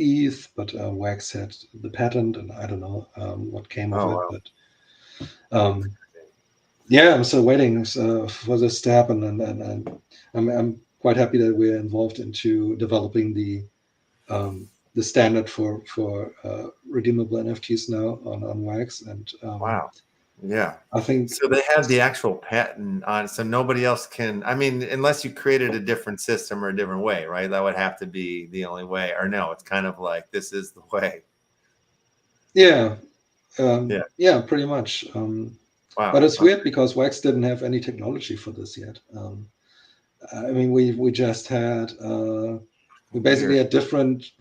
ETH, but Wax had the patent, and I don't know what came of Oh, it. well. But yeah, I'm still waiting for this to happen, and I'm quite happy that we're involved into developing the standard for redeemable NFTs now on Wax, and Wow. Yeah. I think. So they have the actual patent on, so nobody else can, I mean, unless you created a different system or a different way, right? That would have to be the only way. Or no, it's kind of like this is the way. Yeah, Yeah. yeah, pretty much. But Wow. it's weird because Wax didn't have any technology for this yet. I mean, we just had we basically Weird. had different.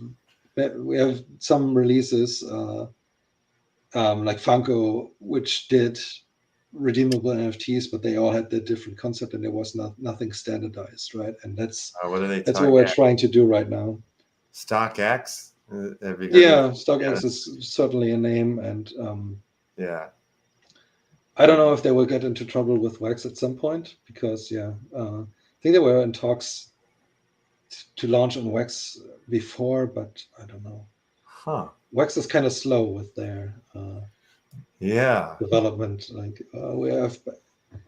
We have some releases like Funko, which did redeemable NFTs, but they all had their different concept, and there was nothing standardized, right? And that's What are they what talking? we're trying to do right now. StockX. Have you heard Yeah, of? StockX is certainly a name, and Yeah. I don't know if they will get into trouble with Wax at some point, because I think they were in talks to launch on Wax before, but I don't know. Huh. Wax is kind of slow with their development. Like we have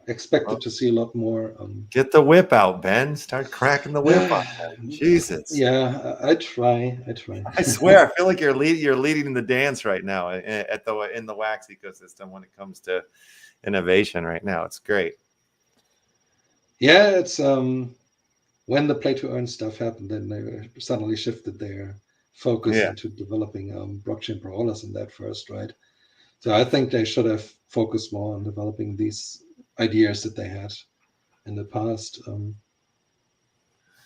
expected to see a lot more. Get the whip out, Ben. Start cracking the whip on them. Jesus. Yeah, I try. I swear, I feel like you're leading the dance right now in the Wax ecosystem when it comes to innovation right now. It's great. Yeah, it's when the play to earn stuff happened, then they suddenly shifted their focus into developing blockchain brawlers in that first, right? So I think they should have focused more on developing these ideas that they had in the past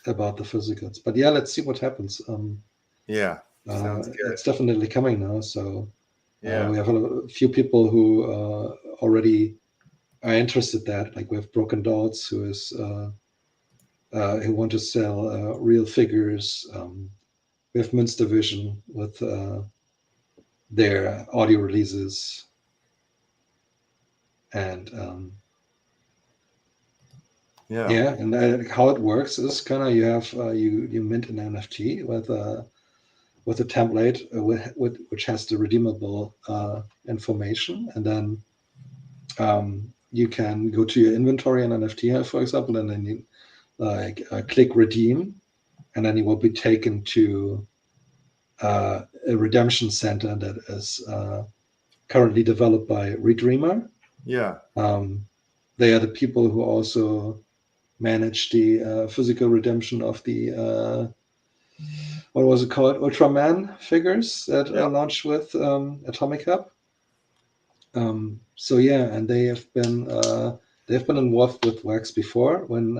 about the physicals. But yeah, let's see what happens. Sounds good. It's definitely coming now. So we yeah, have a few people who already are interested in that. Like we have Broken Dots, who is who want to sell real figures. We have Münster Vision with their audio releases, and and how it works is kind of you have you mint an NFT with a template which has the redeemable information, and then you can go to your inventory on NFTHIVE, for example, and then you click redeem, and then you will be taken to a redemption center that is currently developed by Redreamer. Yeah. They are the people who also manage the physical redemption of the what was it called, Ultraman figures that launched with Atomic Hub. So yeah, and they've been involved with Wax before when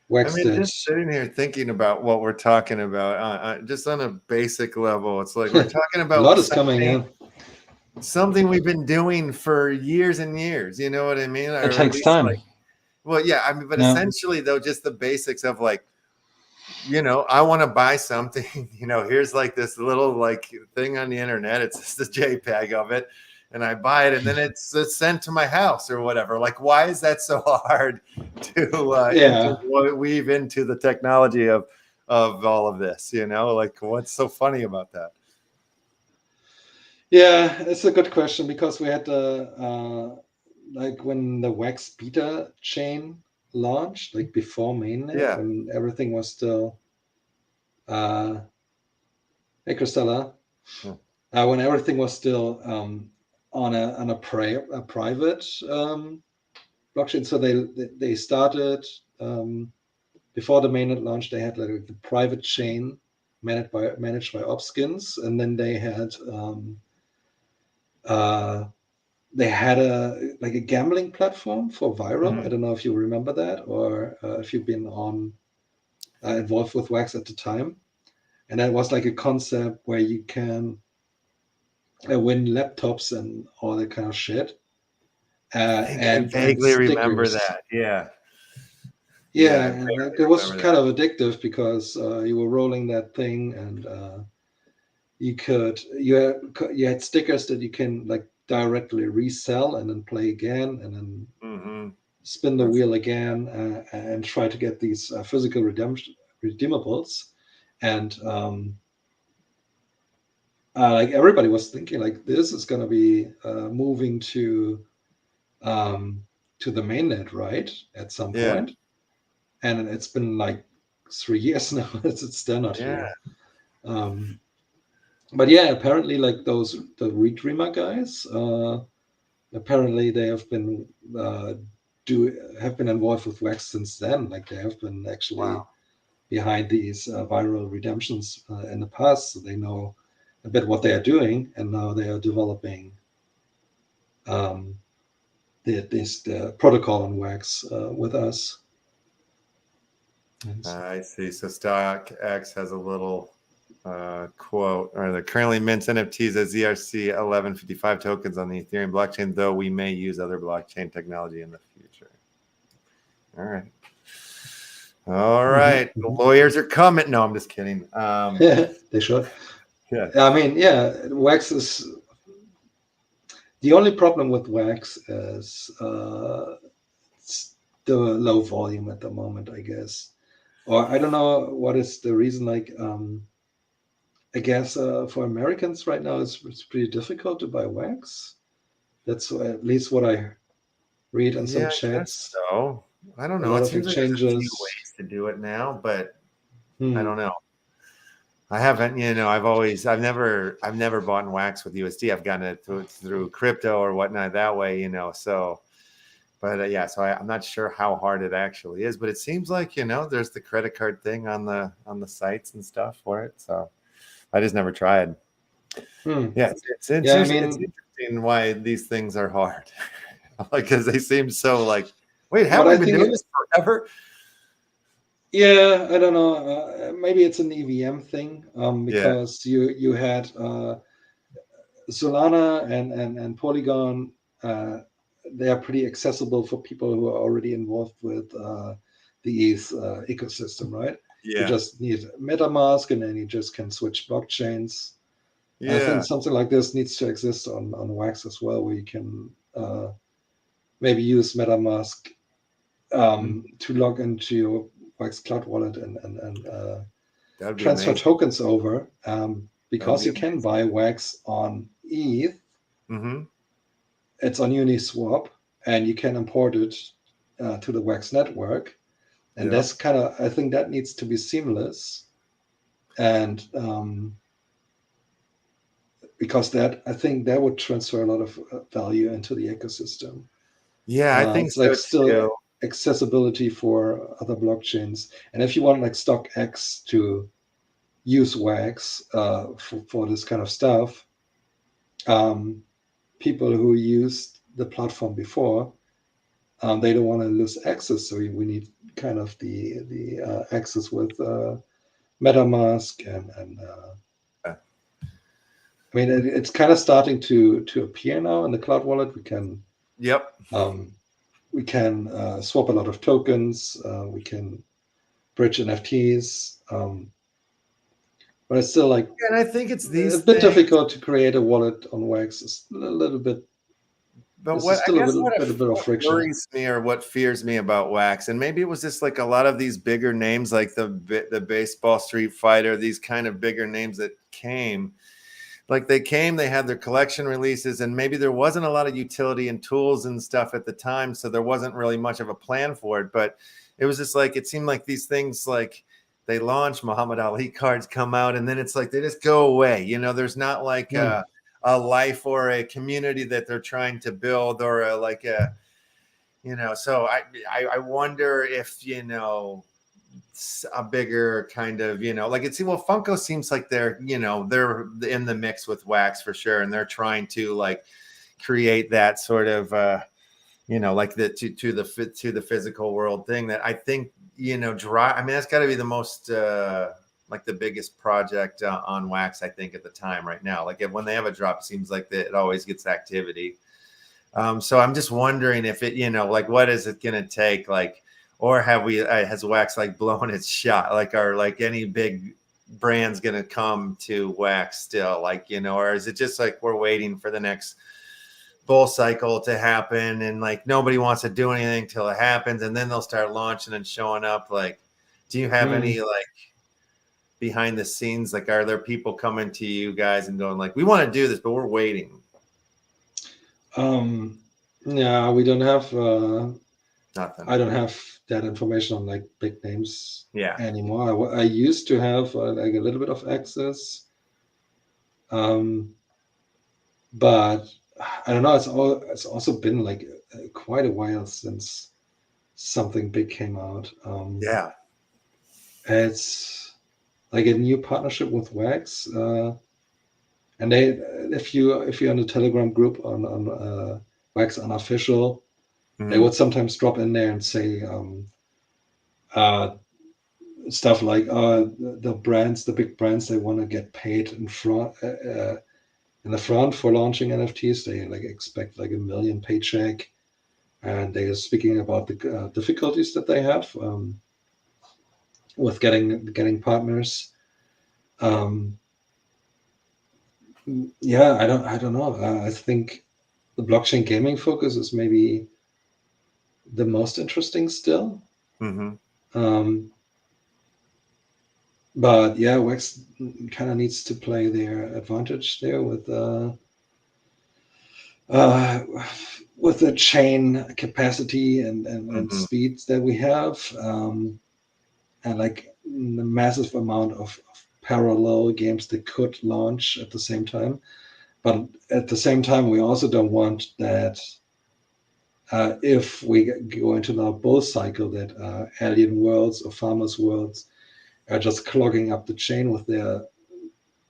Wax did. Just sitting here thinking about what we're talking about, just on a basic level, it's like we're talking about a lot is coming in. Something we've been doing for years and years. You know what I mean? It takes time. But essentially, though, just the basics of like, I want to buy something. Here's like this little like thing on the internet. It's just a JPEG of it, and I buy it, and then it's sent to my house or whatever. Like, why is that so hard to weave into the technology of all of this? Like, what's so funny about that? Yeah, it's a good question, because we had like when the Wax beta chain launched, like before mainnet, when everything was still hey Christella, when everything was still on a private blockchain. So they started before the mainnet launch. They had like the private chain managed by Opskins, and then they had a gambling platform for Viral. I don't know if you remember that, or if you've been involved with Wax at the time. And that was like a concept where you can win laptops and all that kind of shit. I vaguely remember that. Yeah. Yeah, and it was kind of addictive, because you were rolling that thing, and you had stickers that you can like directly resell and then play again, and then spin the wheel again, and try to get these physical redeemables. And like everybody was thinking, like, this is going to be moving to the mainnet, right, at some point. And it's been like 3 years now. It's still not here. But yeah, apparently, like the Redreamer guys, apparently they have been involved with Wax since then. Like they have been actually behind these viral redemptions in the past, so they know a bit what they are doing, and now they are developing the protocol on Wax with us. I see. So StockX has a little quote, or the currently mints NFTs as ERC 1155 tokens on the Ethereum blockchain, though we may use other blockchain technology in the future. All right. All right. The lawyers are coming. No, I'm just kidding. Yeah, they should. Yeah. I mean, yeah, Wax is the only problem with Wax is it's the low volume at the moment, I guess. Or I don't know what is the reason. Like, I guess for Americans right now, it's pretty difficult to buy Wax. That's at least what I read on some Yeah, I guess chats. so. I don't A know. lot It of seems like there's a few exchanges. ways to do it now, but Hmm. I don't know. I haven't, I've never bought in Wax with USD. I've gotten it through crypto or whatnot that way, so, but yeah, so I'm not sure how hard it actually is, but it seems like, there's the credit card thing on the sites and stuff for it. So I just never tried. Hmm. Yeah. It's interesting. It's interesting why these things are hard. Like, cause they seem so like, wait, haven't we been doing this forever? Yeah, I don't know. Maybe it's an EVM thing, because you had Solana and Polygon. They are pretty accessible for people who are already involved with the ETH ecosystem, right? Yeah. You just need MetaMask, and then you just can switch blockchains. Yeah. I think something like this needs to exist on Wax as well, where you can maybe use MetaMask to log into your Wax Cloud wallet and transfer tokens over, because you can buy Wax on ETH. Mm-hmm. It's on Uniswap, and you can import it to the Wax network. And that's I think that needs to be seamless. And because I think that would transfer a lot of value into the ecosystem. Yeah, I think it's like so still too. Accessibility for other blockchains. And if you want like StockX to use Wax for this kind of stuff, people who used the platform before, they don't want to lose access. So we need kind of the access with MetaMask and I mean, it's kind of starting to appear now in the cloud wallet. We can swap a lot of tokens. We can bridge NFTs. But it's still like, and I think it's a bit difficult to create a wallet on Wax. It's a little bit. But what worries me or what fears me about Wax, and maybe it was just like a lot of these bigger names, like the baseball Street Fighter, these kind of bigger names that came. Like they had their collection releases, and maybe there wasn't a lot of utility and tools and stuff at the time, so there wasn't really much of a plan for it. But it was just like, it seemed like these things, like they launch, Muhammad Ali cards come out, and then it's like they just go away. There's not like a life or a community that they're trying to build, or so I wonder if, a bigger kind of, like Funko seems like they're in the mix with Wax for sure, and they're trying to like create that sort of like to the physical world thing that I think I mean, that's got to be the most like the biggest project on Wax, I think, at the time right now. Like when they have a drop, it seems like it always gets activity. So I'm just wondering if it, like what is it gonna take, like, or has Wax like blown its shot? Like, are like any big brands gonna come to Wax still? Like, or is it just like we're waiting for the next bull cycle to happen, and like nobody wants to do anything till it happens, and then they'll start launching and showing up? Like, do you have any like behind the scenes? Like, are there people coming to you guys and going like, we want to do this, but we're waiting? Yeah, we don't have nothing. I don't have that information on like big names anymore. I used to have like a little bit of access, but I don't know. It's also been like quite a while since something big came out. It's like a new partnership with Wax, and if you're in the Telegram group on Wax Unofficial, they would sometimes drop in there and say, stuff like the brands, the big brands, they want to get paid in the front for launching NFTs. They like expect like $1 million paycheck, and they are speaking about the difficulties that they have with getting partners. Yeah, I don't know. I think the blockchain gaming focus is maybe the most interesting still. But yeah, Wax kind of needs to play their advantage there with the chain capacity and speeds that we have, and like the massive amount of parallel games that could launch at the same time. But at the same time, we also don't want that if we go into the bull cycle, that Alien Worlds or Farmers Worlds are just clogging up the chain with their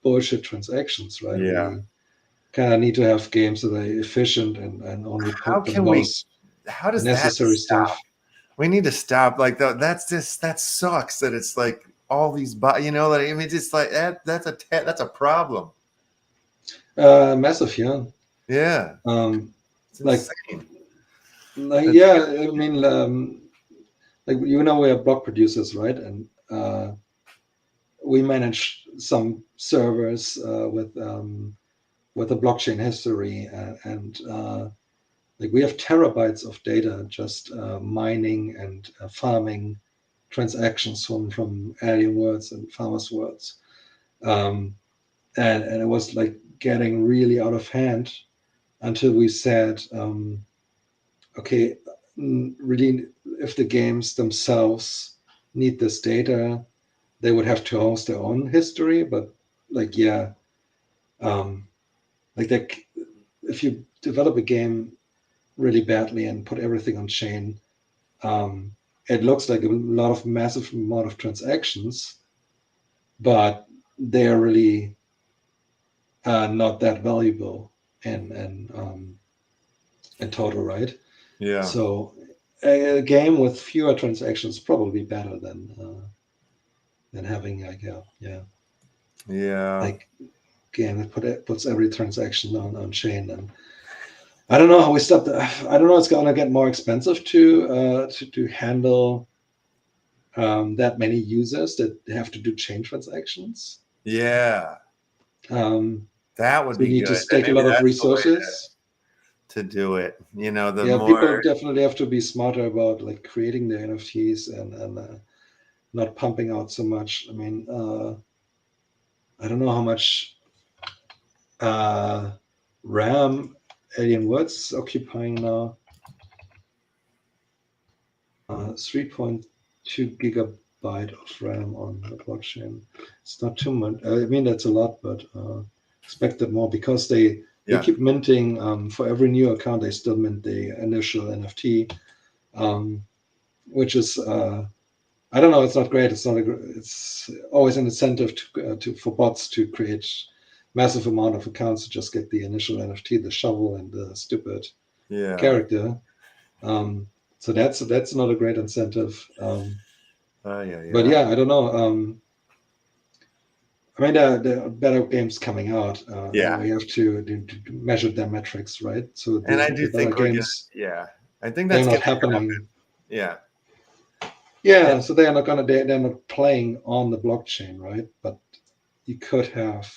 bullshit transactions, right? Yeah. We kind of need to have games that are efficient and only put the most how does necessary that stop? stuff. We need to stop. Like that sucks that it's like all these, you know, like, I mean, just like that's a problem. Massive, yeah. Yeah. It's like insane. Like, yeah, I mean, like, you know, we are block producers, right? And we manage some servers with a blockchain history, and like we have terabytes of data just mining and farming transactions from Alien Worlds and Farmers Worlds, and it was like getting really out of hand until we said, okay, really, if the games themselves need this data, they would have to host their own history. But like, yeah, like if you develop a game really badly and put everything on chain, it looks like a lot of massive amount of transactions, but they're really not that valuable in total, right? Yeah. So a game with fewer transactions probably better than having like like game that puts every transaction on chain. And I don't know how we stop that. I don't know. It's gonna get more expensive to handle that many users that have to do chain transactions. Yeah. That would so we be need good. to stake a lot of resources to do it. You know, the more people definitely have to be smarter about like creating their NFTs and not pumping out so much. I mean, I don't know how much RAM Alien Worlds is occupying now. 3.2 gigabyte of RAM on the blockchain. It's not too much. I mean, that's a lot, but expected more because they keep minting for every new account. They still mint the initial NFT, which is I don't know. It's not great. It's always an incentive for bots to create massive amount of accounts to just get the initial NFT, the shovel, and the stupid character. So that's not a great incentive. But yeah, I don't know. I mean, there are better games coming out. And we have to measure their metrics, right? So and I do think games, I think that's not happening. Happen. Yeah. Yeah, so they're not playing on the blockchain, right? But you could have,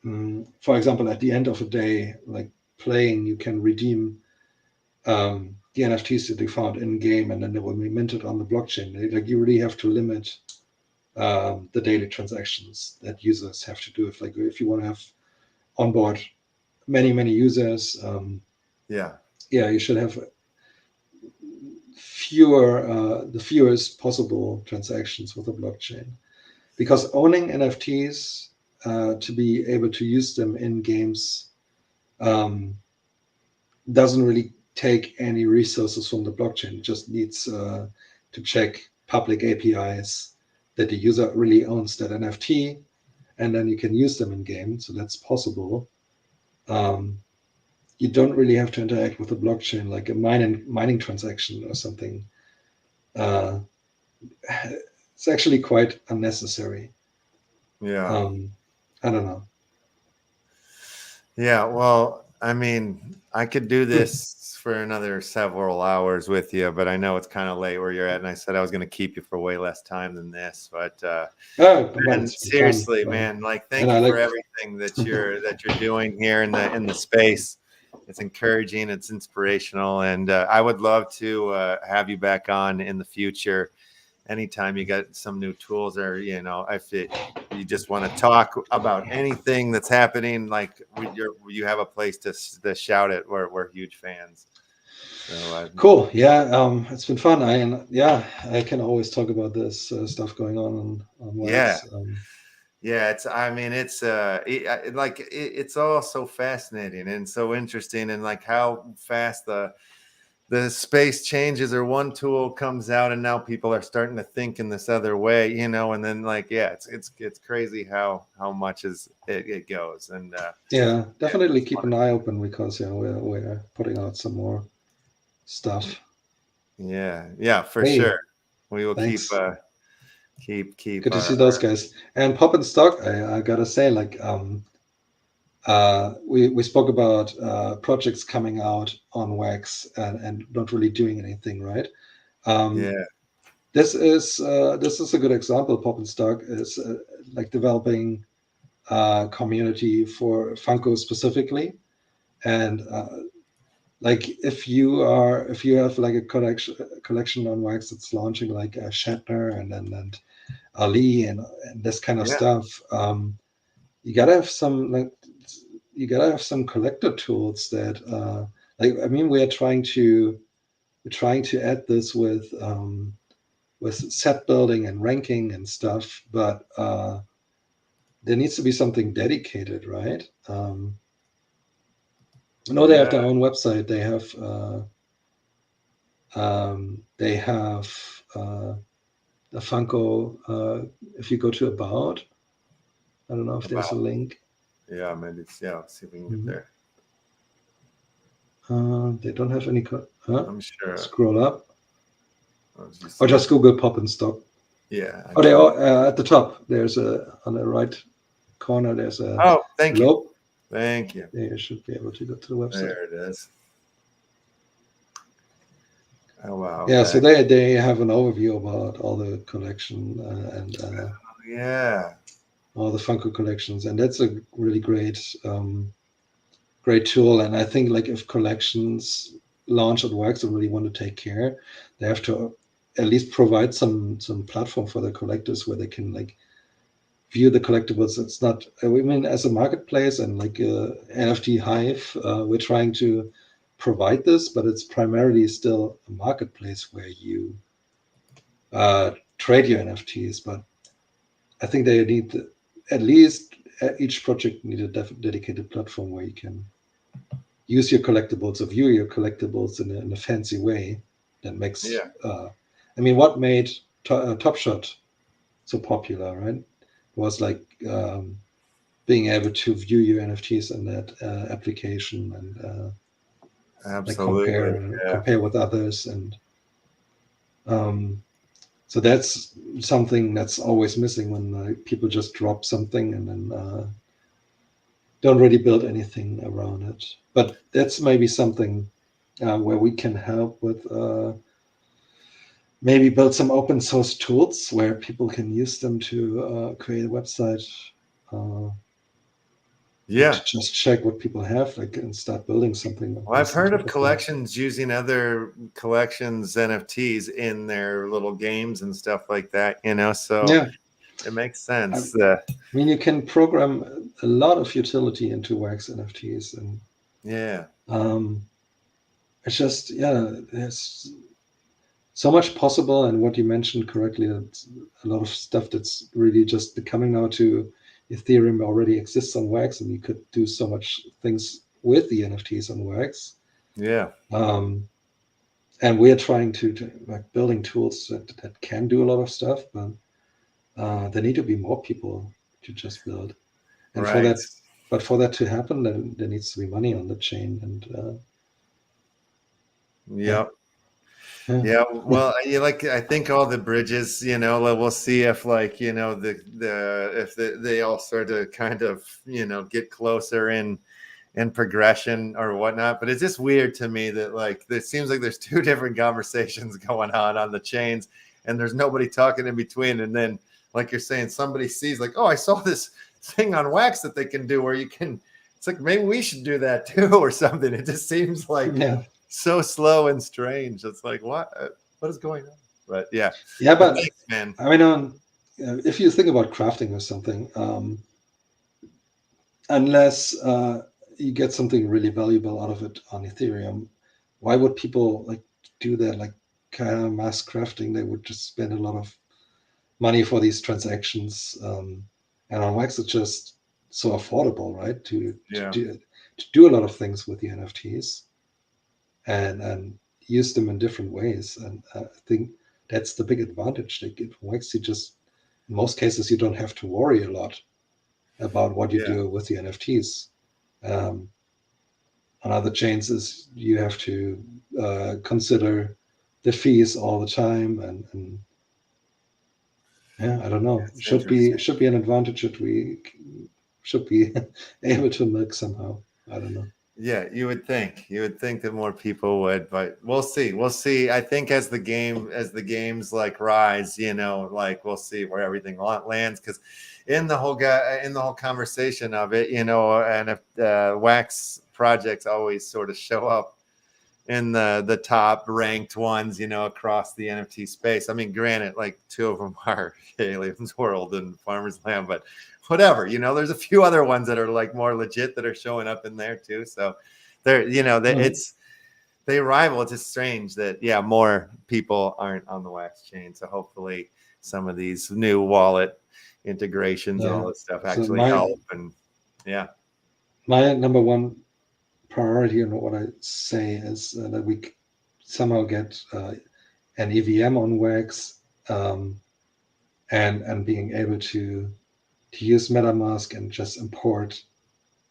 for example, at the end of the day, like playing, you can redeem the NFTs that you found in game, and then they will be minted on the blockchain. Like, you really have to limit the daily transactions that users have to do. If you want to have onboard many users, you should have the fewest possible transactions with the blockchain, because owning NFTs to be able to use them in games doesn't really take any resources from the blockchain. It just needs to check public APIs that the user really owns that NFT, and then you can use them in game. So that's possible. You don't really have to interact with the blockchain like a mining transaction or something. it's actually quite unnecessary. Yeah. I don't know. Yeah, well, I mean, I could do this for another several hours with you, but I know it's kind of late where you're at, and I said I was going to keep you for way less time than this. But But and it's been seriously, fun. man, like And thank I you for like, everything that you're doing here in the space. It's encouraging, it's inspirational, and I would love to have you back on in the future. Anytime you got some new tools, or if you just want to talk about anything that's happening, like you have a place to shout it. We're huge fans. So cool. Yeah, it's been fun. I can always talk about this stuff going on yeah, Wax. yeah. It's all so fascinating and so interesting, and like how fast the space changes, or one tool comes out and now people are starting to think in this other way, and then it's crazy how much it goes. And Yeah, definitely it's keep an eye open because we're putting out some more stuff. yeah, for Hey, sure. We will keep thanks. keep Good to see those guys. And Pop and Stock, I gotta say, like, we spoke about projects coming out on Wax and not really doing anything, right? Um, yeah, this is a good example. Pop and Stock is like developing community for Funko specifically, and like if you have like a collection on Wax that's launching, like Shatner and Ali and this kind of yeah, stuff, you gotta have some like you gotta have some collector tools that like, I mean, we're trying to add this with set building and ranking and stuff, but there needs to be something dedicated, right? No, they have yeah. their own website. They have a Funko. If you go to About, I don't know if there's a About link. yeah, maybe let's see if we can get Mhm. there. They don't have any. I'm sure. Scroll up, I'll just or see. just Google Pop and Stock. Yeah, I Oh, they can. are at the top. There's a on the right corner. There's a Oh, thank you. globe. Thank you. There you should be able to go to the website. There it is. Oh wow, Yeah, so back. they have an overview about all the collection and Yeah. all the Funko collections, and that's a really great tool. And I think, like, if collections launch at Wax and really want to take care, they have to at least provide some platform for the collectors where they can, like, view the collectibles. It's not, I mean, as a marketplace and like NFTHIVE, we're trying to provide this, but it's primarily still a marketplace where you trade your NFTs. But I think they need at least each project need a dedicated platform where you can use your collectibles or view your collectibles in a fancy way that makes. Yeah. I mean, what made Top Shot so popular, right? Was like being able to view your NFTs in that application and like Absolutely. Yeah. compare with others, and um, so that's something that's always missing when people just drop something and then don't really build anything around it. But that's maybe something where we can help with. Maybe build some open source tools where people can use them to create a website. And Yeah. to just check what people have, like, and start building something Well, I've based on heard top of of that. collections using other collections NFTs in their little games and stuff like that, so Yeah, it makes I sense. mean, you can program a lot of utility into Wax NFTs, and Yeah. um, it's just, yeah, there's so much possible. And what you mentioned correctly, that a lot of stuff that's really just becoming now to Ethereum already exists on Wax, and you could do so much things with the NFTs on Wax. Yeah. Um, and we're trying to like building tools that can do a lot of stuff, but there need to be more people to just build. And for Right. that, but for that to happen, then there needs to be money on the chain. And yeah, Yep. Yeah, well, I think all the bridges, we'll see if they all sort of kind of, get closer in progression or whatnot. But it's just weird to me that it seems like there's two different conversations going on the chains, and there's nobody talking in between. And then, like you're saying, somebody sees oh, I saw this thing on Wax that they can do where you can. It's like maybe we should do that too or something. It just seems so slow and strange. It's like what is going on? But yeah, but thanks, man. I mean, if you think about crafting or something, unless you get something really valuable out of it on Ethereum, why would people do that kind of mass crafting? They would just spend a lot of money for these transactions, and on Wax it's just so affordable, right? To do a lot of things with the NFTs and use them in different ways. And I think that's the big advantage they get from Wax. You just, in most cases, you don't have to worry a lot about what you do with the NFTs. On other chains, is you have to consider the fees all the time, and I don't know. Should be an advantage that we should be able to milk somehow. I don't know. Yeah, you would think that more people would, but we'll see. I think as the games rise, we'll see where everything lands, because in the whole conversation of it, and if Wax projects always sort of show up in the top ranked ones, across the NFT space. I mean, granted, two of them are Aliens World and Farmers Land, but whatever, there's a few other ones that are more legit that are showing up in there too. So they're, they rival. It's just strange that, more people aren't on the Wax chain. So hopefully some of these new wallet integrations and all this stuff actually help. And my number one priority, and what I say is that we somehow get an EVM on Wax, and being able to use MetaMask and just import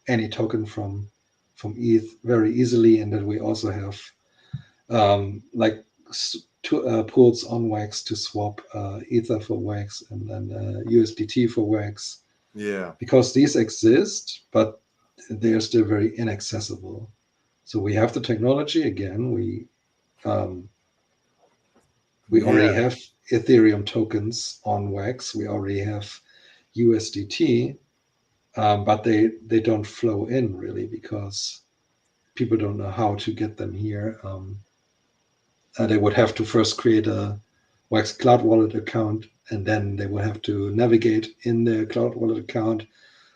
any token from ETH very easily, and that we also have pools on Wax to swap Ether for Wax and then USDT for Wax. Yeah, because these exist, but they are still very inaccessible. So we have the technology again. We already have Ethereum tokens on Wax. We already have USDT, but they don't flow in really because people don't know how to get them here. They would have to first create a Wax Cloud Wallet account, and then they would have to navigate in their Cloud Wallet account.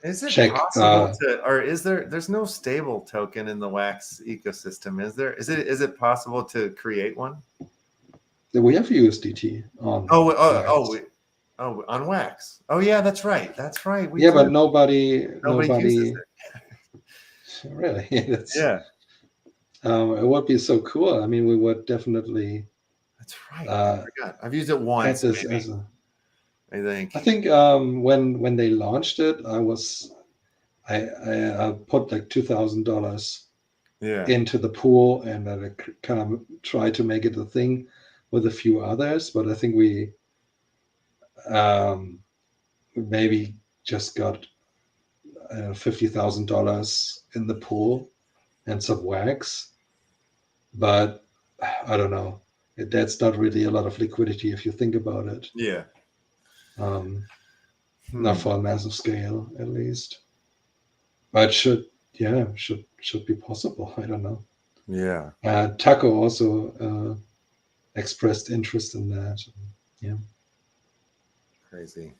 Is it possible or is there's no stable token in the Wax ecosystem? Is there? Is it possible to create one? We have USDT on. On Wax. Oh yeah, that's right. That's right. But nobody uses it. Really? It would be so cool. I mean, we would definitely. That's right. I forgot. I've used it once. I think when they launched it, I put $2,000 into the pool, and I kind of tried to make it a thing with a few others, but I think we maybe just got $50,000 in the pool and some Wax, but I don't know. That's not really a lot of liquidity if you think about it. Yeah. Not for a massive scale, at least. But should be possible. I don't know. Yeah. Taco also expressed interest in that. Yeah. Crazy.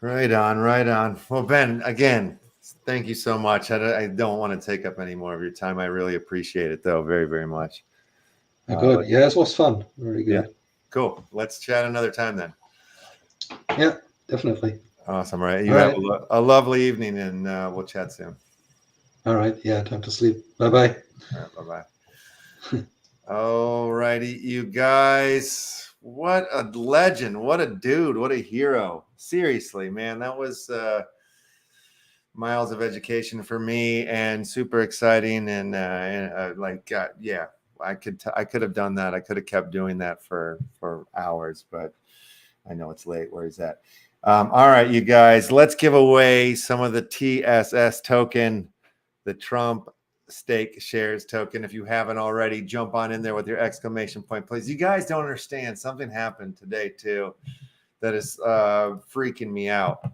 Right on. Well, Ben, again, thank you so much. I don't want to take up any more of your time. I really appreciate it, though, very, very much. Good. Yeah, this was fun. Very good. Yeah. Cool. Let's chat another time then. Yeah, definitely. Awesome. Right. You have a lovely evening, and we'll chat soon. All right. Yeah, time to sleep. Bye-bye. All right, bye-bye. All righty, you guys. What a legend. What a dude. What a hero. Seriously, man. That was miles of education for me and super exciting. And I could have done that. I could have kept doing that for hours, but I know it's late where he's at. All right, you guys, let's give away some of the TSS token, the Trump stake shares token. If you haven't already, jump on in there with your exclamation point, please. You guys don't understand. Something happened today too that is freaking me out,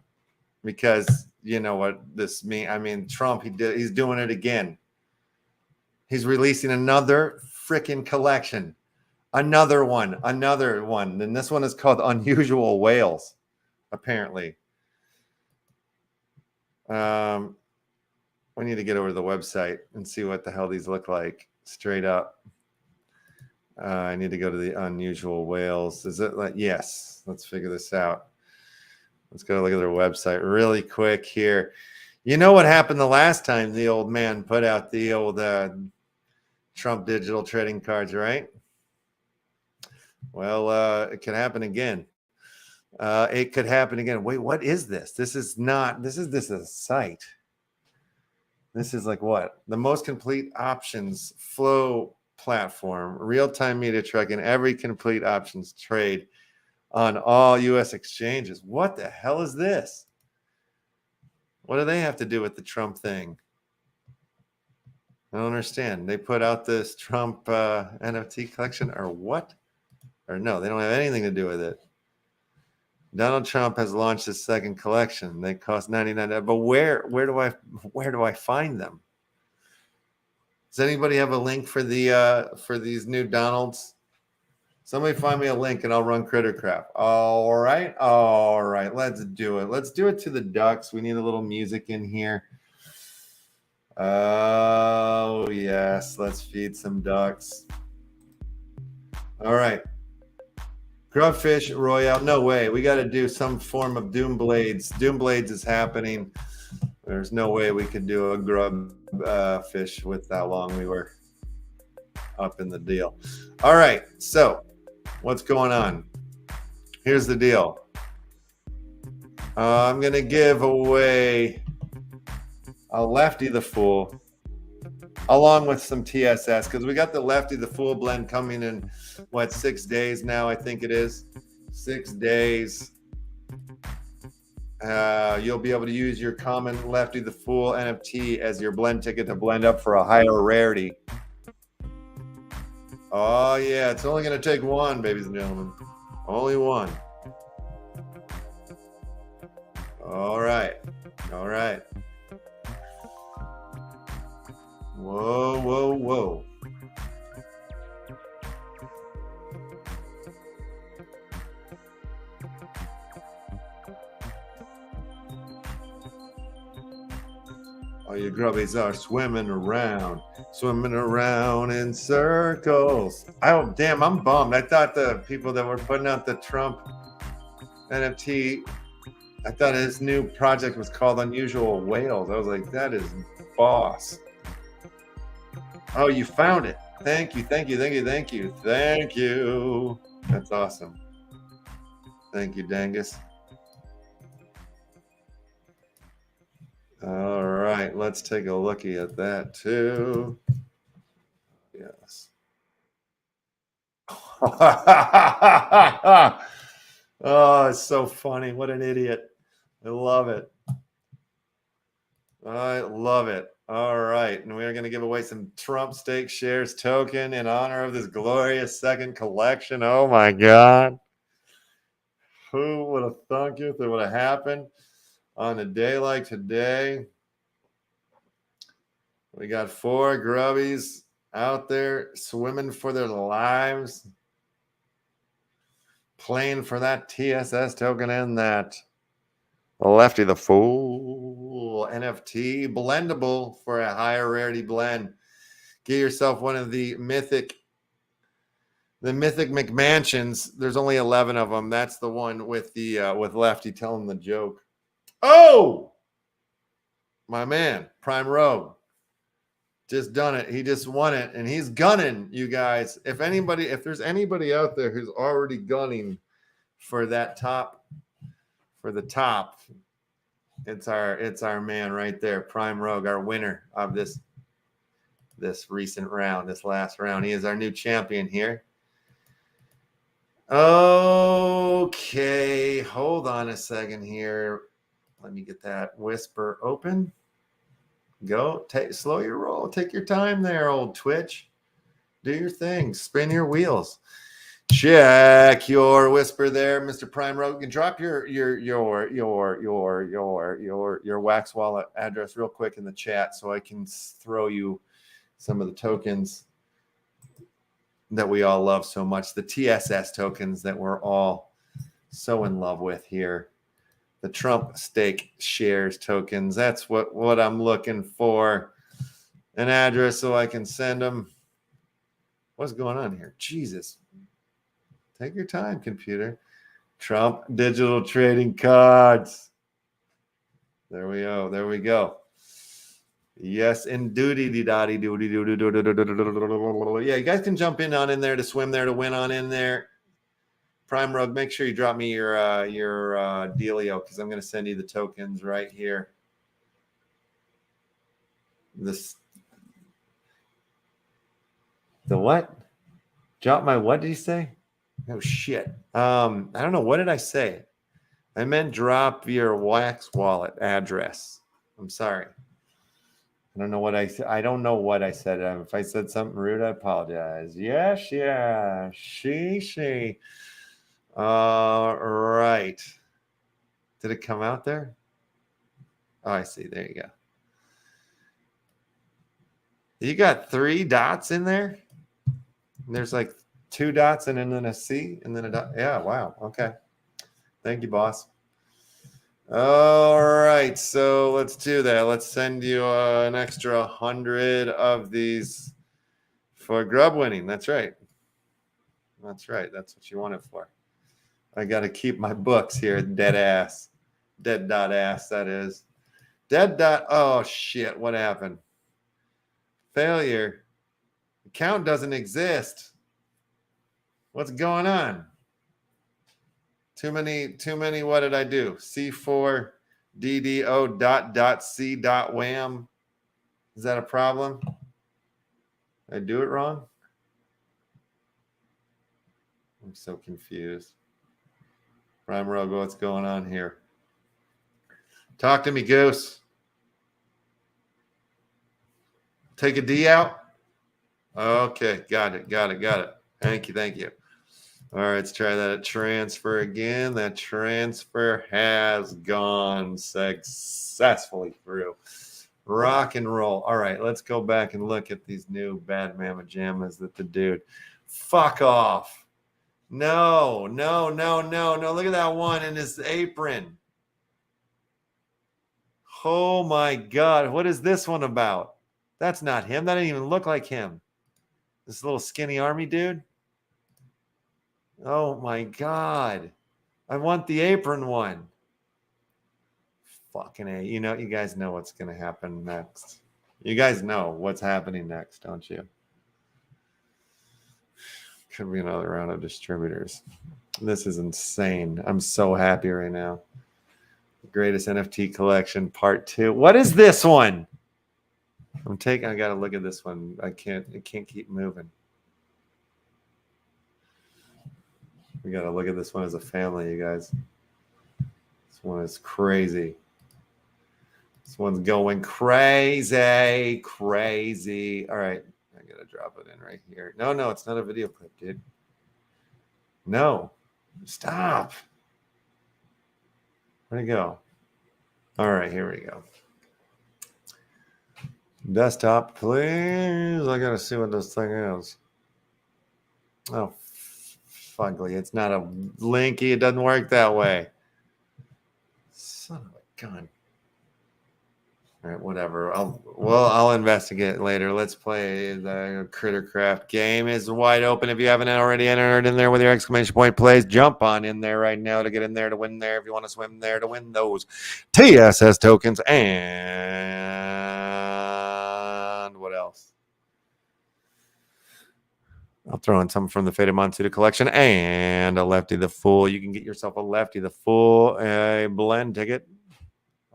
because you know what this means. I mean, Trump, he's doing it again. He's releasing another freaking collection. Another one. And this one is called Unusual Whales, apparently. We need to get over to the website and see what the hell these look like straight up. I need to go to the Unusual Whales. Is it like, yes, let's figure this out. Let's go look at their website really quick here. You know what happened the last time the old man put out the old Trump digital trading cards, right? Well, it could happen again. It could happen again. Wait, what is this? This is a site. This is like what? The most complete options flow platform, real-time media tracking, every complete options trade on all U.S. exchanges. What the hell is this? What do they have to do with the Trump thing? I don't understand. They put out this Trump NFT collection or what? Or no, they don't have anything to do with it. Donald Trump has launched his second collection. They cost $99. But where do I find them? Does anybody have a link for these new Donalds? Somebody find me a link and I'll run Critter Crap. All right. Let's do it. Let's do it to the ducks. We need a little music in here. Oh, yes. Let's feed some ducks. All right. Grubfish Royale. No way. We got to do some form of Doom Blades. Doom Blades is happening. There's no way we could do a grub fish with how long we were up in the deal. All right. So what's going on? Here's the deal. I'm going to give away a Lefty the Fool along with some TSS, because we got the Lefty the Fool blend coming in, what, 6 days now, I think it is. 6 days. You'll be able to use your common Lefty the Fool NFT as your blend ticket to blend up for a higher rarity. Oh, yeah, it's only going to take one, ladies and gentlemen. Only one. All right. Whoa. All you grubbies are swimming around in circles. Oh, damn, I'm bummed. I thought the people that were putting out the Trump NFT, I thought his new project was called Unusual Whales. I was like, that is boss. Oh, you found it. Thank you. That's awesome. Thank you, Dangus. All right, let's take a looky at that too. Yes. Oh, it's so funny. What an idiot. I love it. All right, and we're going to give away some Trump stake shares token in honor of this glorious second collection. Oh my God. Who would have thunk it that would have happened on a day like today? We got 4 grubbies out there swimming for their lives, playing for that TSS token and that Lefty the Fool NFT, blendable for a higher rarity blend. Get yourself one of the mythic McMansions. There's only 11 of them. That's the one with the with Lefty telling the joke. Oh, my man, Prime Rogue, just done it. He just won it, and he's gunning, you guys. If there's anybody out there who's already gunning for that top. For the top, it's our man right there, Prime Rogue, our winner of this this recent round, this last round. He is our new champion here. Okay, hold on a second here. Let me get that whisper open. Go, slow your roll. Take your time there, old Twitch. Do your thing. Spin your wheels. Check your whisper there, Mr. Prime Rogue. You can drop your Wax Wallet address real quick in the chat so I can throw you some of the tokens that we all love so much. The TSS tokens that we're all so in love with here. The Trump stake shares tokens. That's what I'm looking for. An address so I can send them. What's going on here? Jesus. Take your time, computer. Trump digital trading cards. There we go. There we go. Yes, and duty. Yeah, you guys can jump in there to swim there to win on in there. Prime Rug, make sure you drop me your dealio because I'm going to send you the tokens right here. The what? Drop my what did you say? Oh shit. I don't know. What did I say? I meant drop your Wax Wallet address. I'm sorry. I don't know what I said. I don't know what I said. If I said something rude, I apologize. Yes, yeah. She. All right. Did it come out there? Oh, I see. There you go. You got 3 dots in there? There's like 2 dots and then a C and then a dot. Yeah, wow. Okay. Thank you, boss. All right. So let's do that. Let's send you an extra 100 of these for grub winning. That's right. That's right. That's what you want it for. I got to keep my books here. Dead ass. Dead dot ass, that is. Dead dot. Oh, shit. What happened? Failure. Account doesn't exist. What's going on? Too many. What did I do? C4 DDO .C .wham. Is that a problem? Did I do it wrong? I'm so confused. Prime Rogo, what's going on here? Talk to me, Goose. Take a D out. Okay, got it. Thank you. All right, let's try that transfer again. That transfer has gone successfully through. Rock and roll. All right, let's go back and look at these new bad mama jammas that the dude. Fuck off. No. Look at that one in his apron. Oh my God. What is this one about? That's not him. That didn't even look like him. This little skinny army dude. Oh my God. I want the apron one. Fucking A. You guys know what's going to happen next. You guys know what's happening next, don't you? Could be another round of distributors. This is insane. I'm so happy right now. The greatest NFT collection, part 2. What is this one? I got to look at this one. It can't keep moving. We got to look at this one as a family, you guys. This one is crazy. This one's going crazy. All right. I got to drop it in right here. No, it's not a video clip, dude. No. Stop. Where'd it go? All right, here we go. Desktop, please. I got to see what this thing is. Oh, fugly. It's not a linky. It doesn't work that way. Son of a gun. All right, whatever. I'll investigate later. Let's play the Crittercraft game. Is wide open. If you haven't already entered in there with your exclamation point, please jump on in there right now to get in there to win there. If you want to swim there to win those TSS tokens and what else? I'll throw in something from the Faded Monsuda collection and a Lefty the Fool. You can get yourself a Lefty the Fool, a blend ticket.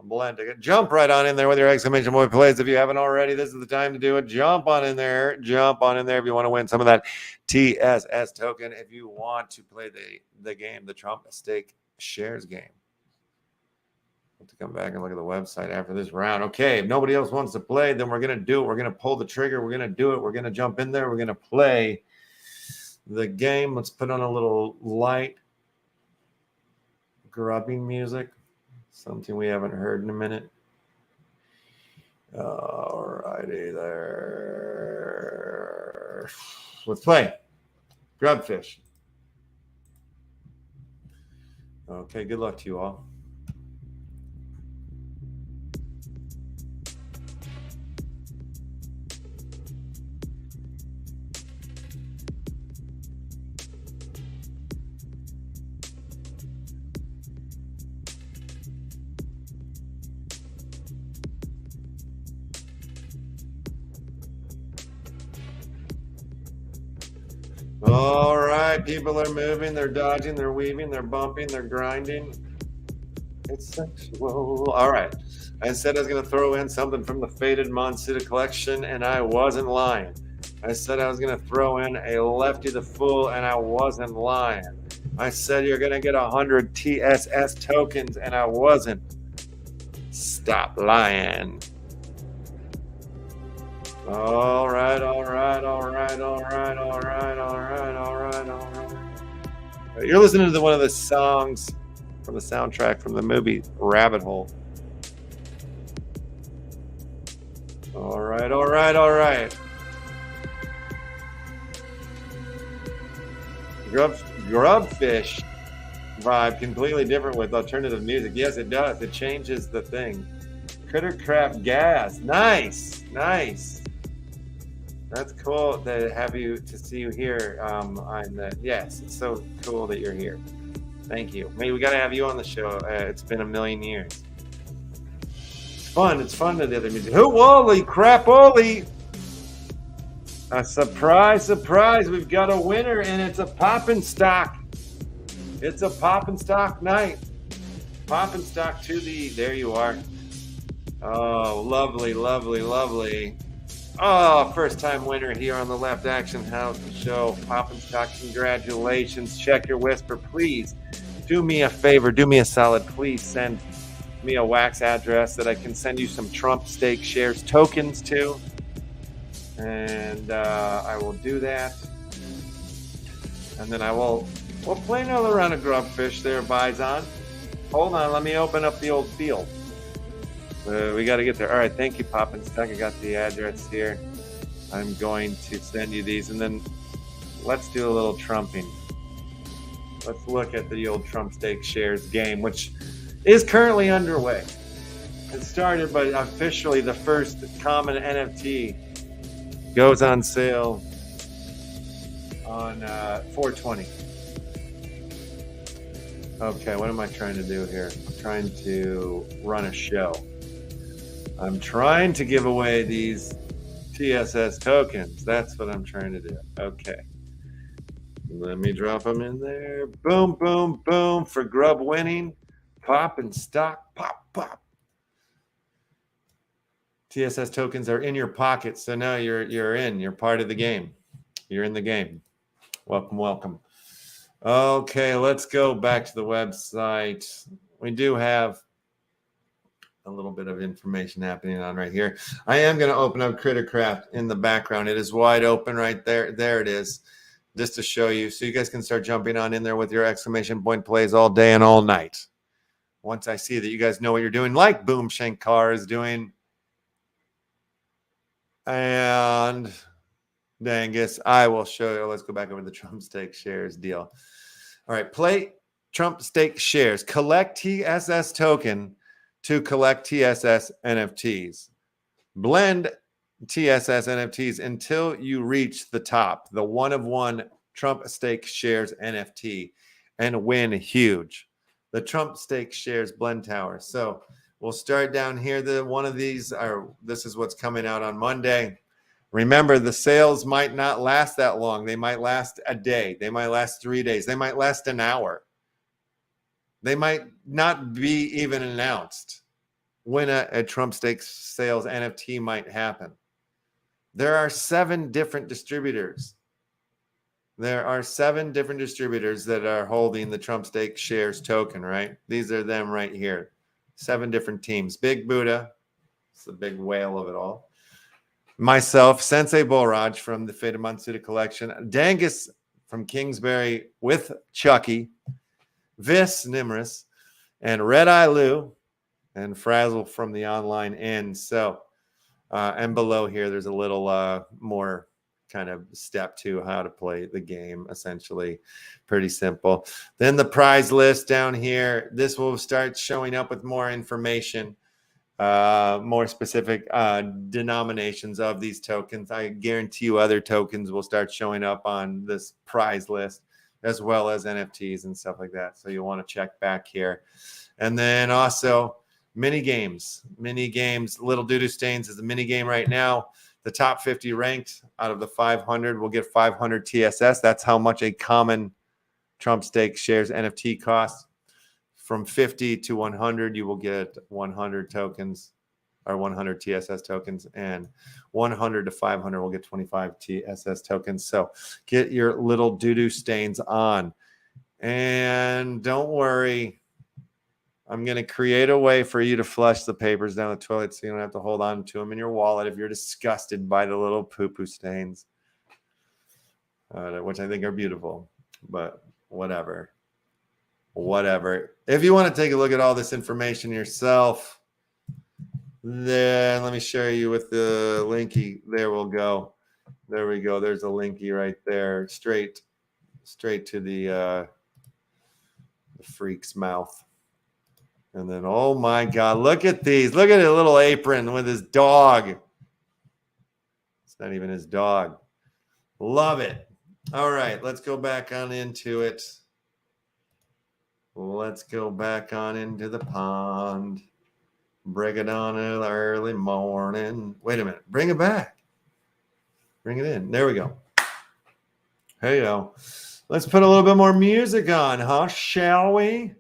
Blend ticket. Jump right on in there with your exclamation point plays. If you haven't already, this is the time to do it. Jump on in there. Jump on in there if you want to win some of that TSS token. If you want to play the game, the Trump Stake Shares game. Have to come back and look at the website after this round. Okay, if nobody else wants to play, then we're going to do it. We're going to pull the trigger. We're going to do it. We're going to jump in there. We're going to play the game. Let's put on a little light grubbing music. Something we haven't heard in a minute. All righty there. Let's play. Grubfish. Okay, good luck to you all. All right, people are moving, they're dodging, they're weaving, they're bumping, they're grinding. It's sexual. All right. I said I was going to throw in something from the Faded Monsita collection, and I wasn't lying. I said I was going to throw in a Lefty the Fool, and I wasn't lying. I said you're going to get 100 TSS tokens, and I wasn't. Stop lying. All right, all right, all right, all right, all right, all right, all right, all right. You're listening to one of the songs from the soundtrack from the movie Rabbit Hole. All right, all right, all right. Grubfish vibe, completely different with alternative music. Yes, it does. It changes the thing. Crittercraft gas. Nice, nice. That's cool to see you here. Yes, it's so cool that you're here. Thank you. Maybe we got to have you on the show. It's been a million years. It's fun. It's fun to the other music. Holy crap-oly. A surprise, surprise. We've got a winner, and it's a poppin' stock. It's a poppin' stock night. Poppin' stock to the... There you are. Oh, lovely, lovely, lovely. Oh, first-time winner here on the Left Action House show. Poppin' stock, congratulations. Check your whisper, please. Do me a favor. Do me a solid. Please send me a wax address that I can send you some Trump Stake Shares tokens to. And I will do that. And then we'll play another round of Grubfish there, Bison. Hold on, let me open up the old field. We got to get there. All right, thank you, Poppin' Stock. I got the address here. I'm going to send you these, and then let's do a little trumping. Let's look at the old Trump Stake Shares game, which is currently underway. It started, but officially the first common NFT goes on sale on 4/20. Okay, what am I trying to do here? I'm trying to run a show. I'm trying to give away these TSS tokens. That's what I'm trying to do. Okay. Let me drop them in there. Boom, boom, boom for Grub winning. Pop and stock. Pop, pop. TSS tokens are in your pocket. So now you're in. You're part of the game. You're in the game. Welcome, welcome. Okay, let's go back to the website. We do have a little bit of information happening on right here. I am going to open up Crittercraft in the background. It is wide open right there. There it is, just to show you. So you guys can start jumping on in there with your exclamation point plays all day and all night. Once I see that you guys know what you're doing, like Boom Shankar is doing. And Dangus, I will show you. Let's go back over the Trump Stake Shares deal. All right, play Trump Stake Shares. Collect TSS token to collect TSS NFTs. Blend TSS NFTs until you reach the top, the one-of-one Trump Stake Shares NFT, and win huge. The Trump Stake Shares Blend Tower. So we'll start down here. One of these this is what's coming out on Monday. Remember, the sales might not last that long. They might last a day. They might last 3 days. They might last an hour. They might not be even announced. when a Trump Stakes sales NFT might happen. There are 7 different distributors. There are 7 different distributors that are holding the Trump Stakes shares token, right? These are them right here. 7 different teams. Big Buddha, it's the big whale of it all. Myself, Sensei Bolraj from the Fate of Monsuda collection, Dangus from Kingsbury with Chucky, Vis Nimrus, and Red Eye Lou, and Frazzle from the online end. So, and below here, there's a little more kind of step to how to play the game, essentially. Pretty simple. Then the prize list down here, this will start showing up with more information, more specific denominations of these tokens. I guarantee you other tokens will start showing up on this prize list, as well as NFTs and stuff like that. So you'll want to check back here. And then also mini games. Little Doo-Doo Stains is a mini game right now. The top 50 ranked out of the 500 will get 500 TSS. That's how much a common Trump Stakes shares NFT costs. From 50 to 100, you will get 100 tokens or 100 TSS tokens, and 100 to 500 will get 25 TSS tokens. So get your Little Doo-Doo Stains on. And don't worry, I'm going to create a way for you to flush the papers down the toilet so you don't have to hold on to them in your wallet if you're disgusted by the little poo-poo stains, which I think are beautiful, but whatever. If you want to take a look at all this information yourself, then let me share you with the linky. There we'll go. There we go. There's a linky right there, straight to the freak's mouth. And then, oh my God, look at these. Look at a little apron with his dog. It's not even his dog. Love it. All right, let's go back on into it. Let's go back on into the pond. Bring it on in the early morning. Wait a minute. Bring it back. Bring it in. There we go. Hey, yo. Let's put a little bit more music on, huh? Shall we?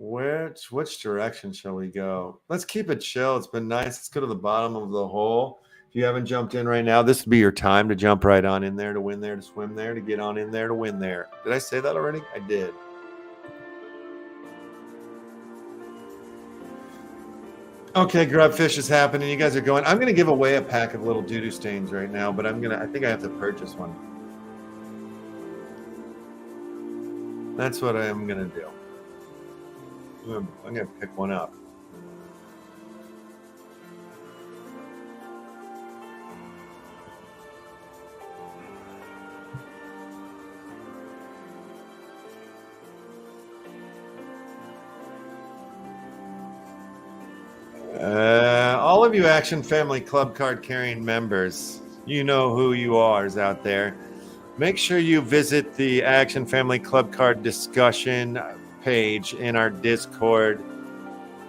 Which direction shall we go? Let's keep it chill. It's been nice. Let's go to the bottom of the hole. If you haven't jumped in right now, this would be your time to jump right on in there, to win there, to swim there, to get on in there, to win there. Did I say that already? I did. Okay, Grubfish is happening. You guys are going. I'm going to give away a pack of Little Doo-Doo Stains right now, but I think I have to purchase one. That's what I'm going to do. I'm going to pick one up. All of you Action Family Club card carrying members, you know who you are is out there. Make sure you visit the Action Family Club card discussion page in our Discord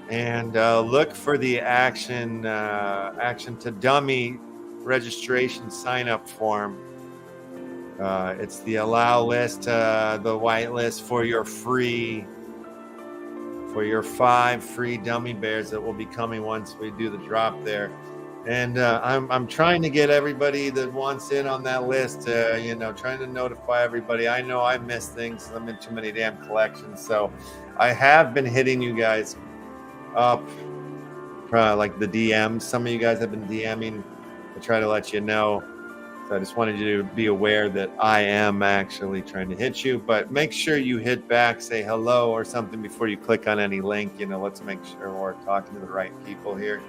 and look for the Action to Dummy registration sign-up form. It's the allow list, the white list for your 5 free dummy bears that will be coming once we do the drop there. And I'm trying to get everybody that wants in on that list, trying to notify everybody. I know I miss things. I'm in too many damn collections. So I have been hitting you guys up, like the DMs. Some of you guys have been DMing to try to let you know. So I just wanted you to be aware that I am actually trying to hit you. But make sure you hit back, say hello or something before you click on any link. Let's make sure we're talking to the right people here.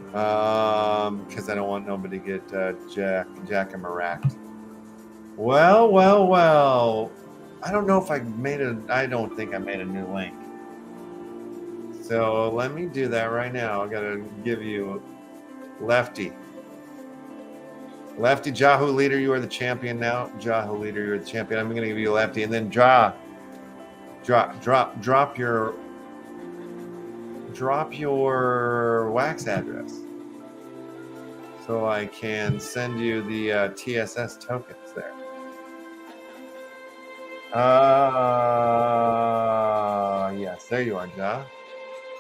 Because I don't want nobody to get jack-a-maracked. Well. I don't know if I don't think I made a new link. So let me do that right now. I gotta give you Lefty. Lefty, Jahu Leader, you are the champion now. Jahu Leader, you're the champion. I'm gonna give you Lefty, and then drop your wax address so I can send you the TSS tokens there. Yes, there you are, Ja.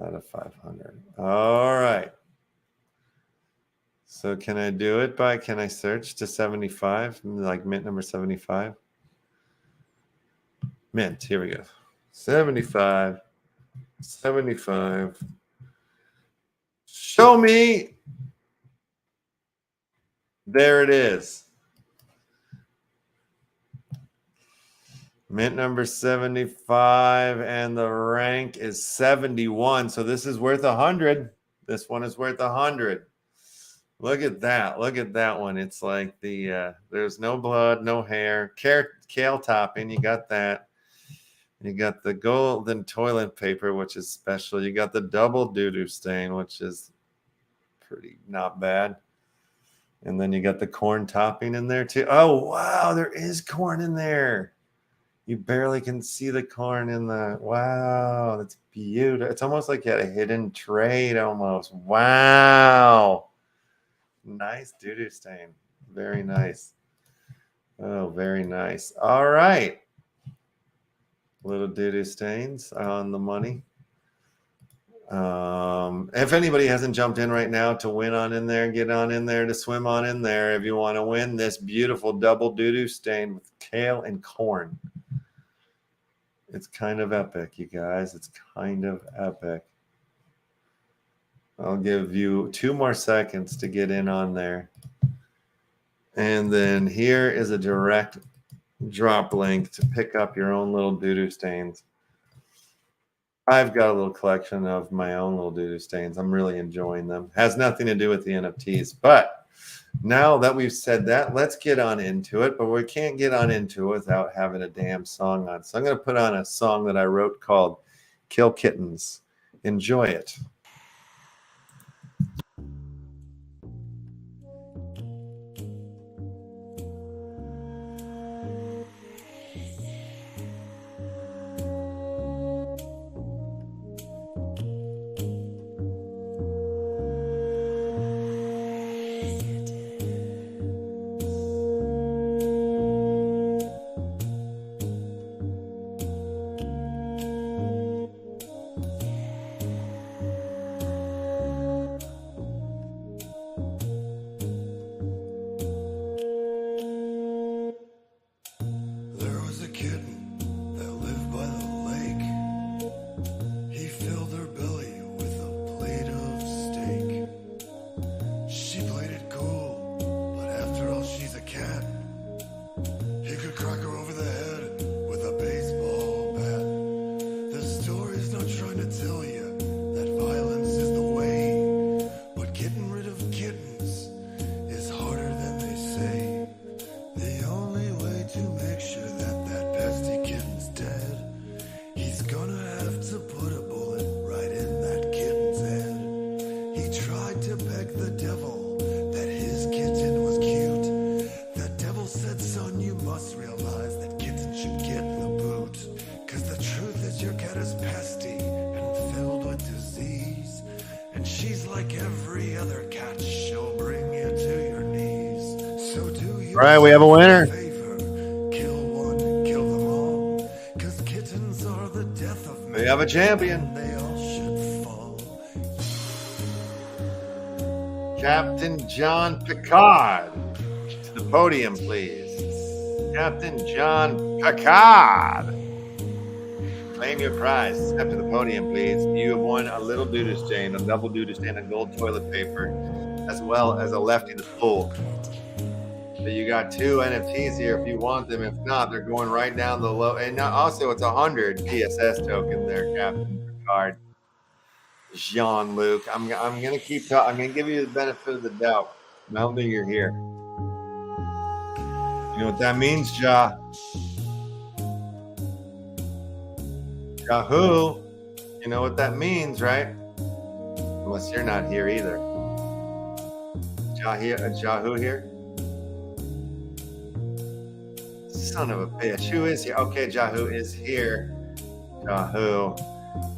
out of 500. All right. So can I do it by, can I search to 75, like mint number 75? Mint, here we go. 75, 75. Show me. There it is. Mint number 75, and the rank is 71. So this is worth 100. This one is worth 100. Look at that. Look at that one. It's like the, there's no blood, no hair. Kale topping. You got that. You got the golden toilet paper, which is special. You got the double doo-doo stain, which is pretty not bad. And then you got the corn topping in there too. Oh, wow. There is corn in there. You barely can see the corn in the, wow. That's beautiful. It's almost like you had a hidden trade almost. Wow. Nice doo-doo stain. Very nice. Oh, very nice. All right. Little doo-doo stains on the money. If anybody hasn't jumped in right now to win on in there, get on in there to swim on in there if you want to win this beautiful double doo-doo stain with kale and corn. It's kind of epic, you guys. It's kind of epic. I'll give you 2 more seconds to get in on there. And then here is a direct drop link to pick up your own little doo-doo stains. I've got a little collection of my own little doo-doo stains. I'm really enjoying them. Has nothing to do with the NFTs. But now that we've said that, let's get on into it. But we can't get on into it without having a damn song on. So I'm going to put on a song that I wrote called Kill Kittens. Enjoy it. All right, we have a winner. We have a champion. Captain John Picard. To the podium, please. Captain John Picard. Claim your prize. Step to the podium, please. You have won a little doo-doo stain, a double doo-doo stain, and gold toilet paper, as well as a Lefty the Fool. So you got 2 NFTs here if you want them. If not, they're going right down the low. And now also, it's 100 PSS token there, Captain Picard. Jean-Luc. I'm going to keep talking. I'm going to give you the benefit of the doubt. I don't think you're here. You know what that means, Yahoo. You know what that means, right? Unless you're not here either. Yahoo here? Son of a bitch. Who is here? Okay, Yahoo is here. Yahoo.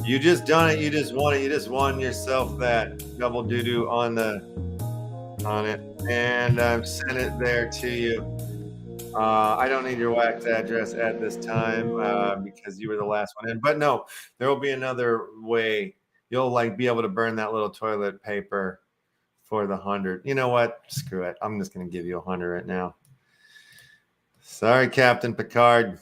You just done it. You just won it. You just won yourself that double doo-doo on it. And I've sent it there to you. I don't need your wax address at this time because you were the last one in. But no, there will be another way you'll like be able to burn that little toilet paper for the 100. You know what? Screw it. I'm just going to give you 100 right now. Sorry, Captain Picard.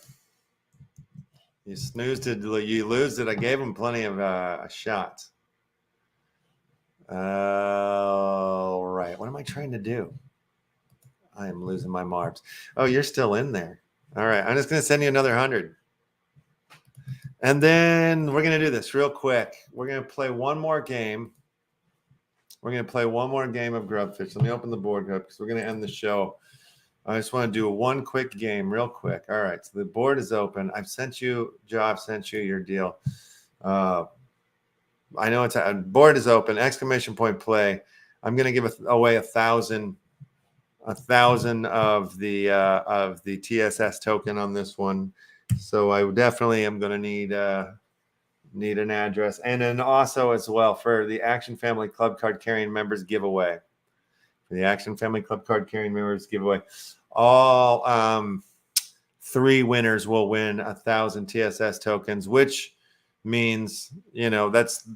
You snoozed it. You lose it. I gave him plenty of shots. All right. What am I trying to do? I am losing my marbles. Oh, you're still in there. All right. I'm just going to send you another 100. And then we're going to do this real quick. We're going to play one more game. We're going to play one more game of Grubfish. Let me open the board up because we're going to end the show. I just want to do one quick game real quick. All right. So the board is open. I've sent you, Joe, I've sent you your deal. I know it's a board is open. Exclamation point play. I'm going to give away 1,000 of the TSS token on this one. So I definitely am going to need an address, and then also as well for the Action Family Club Card Carrying Members giveaway. For the Action Family Club Card Carrying Members giveaway, all 3 winners will win 1,000 TSS tokens, which means, you know, that's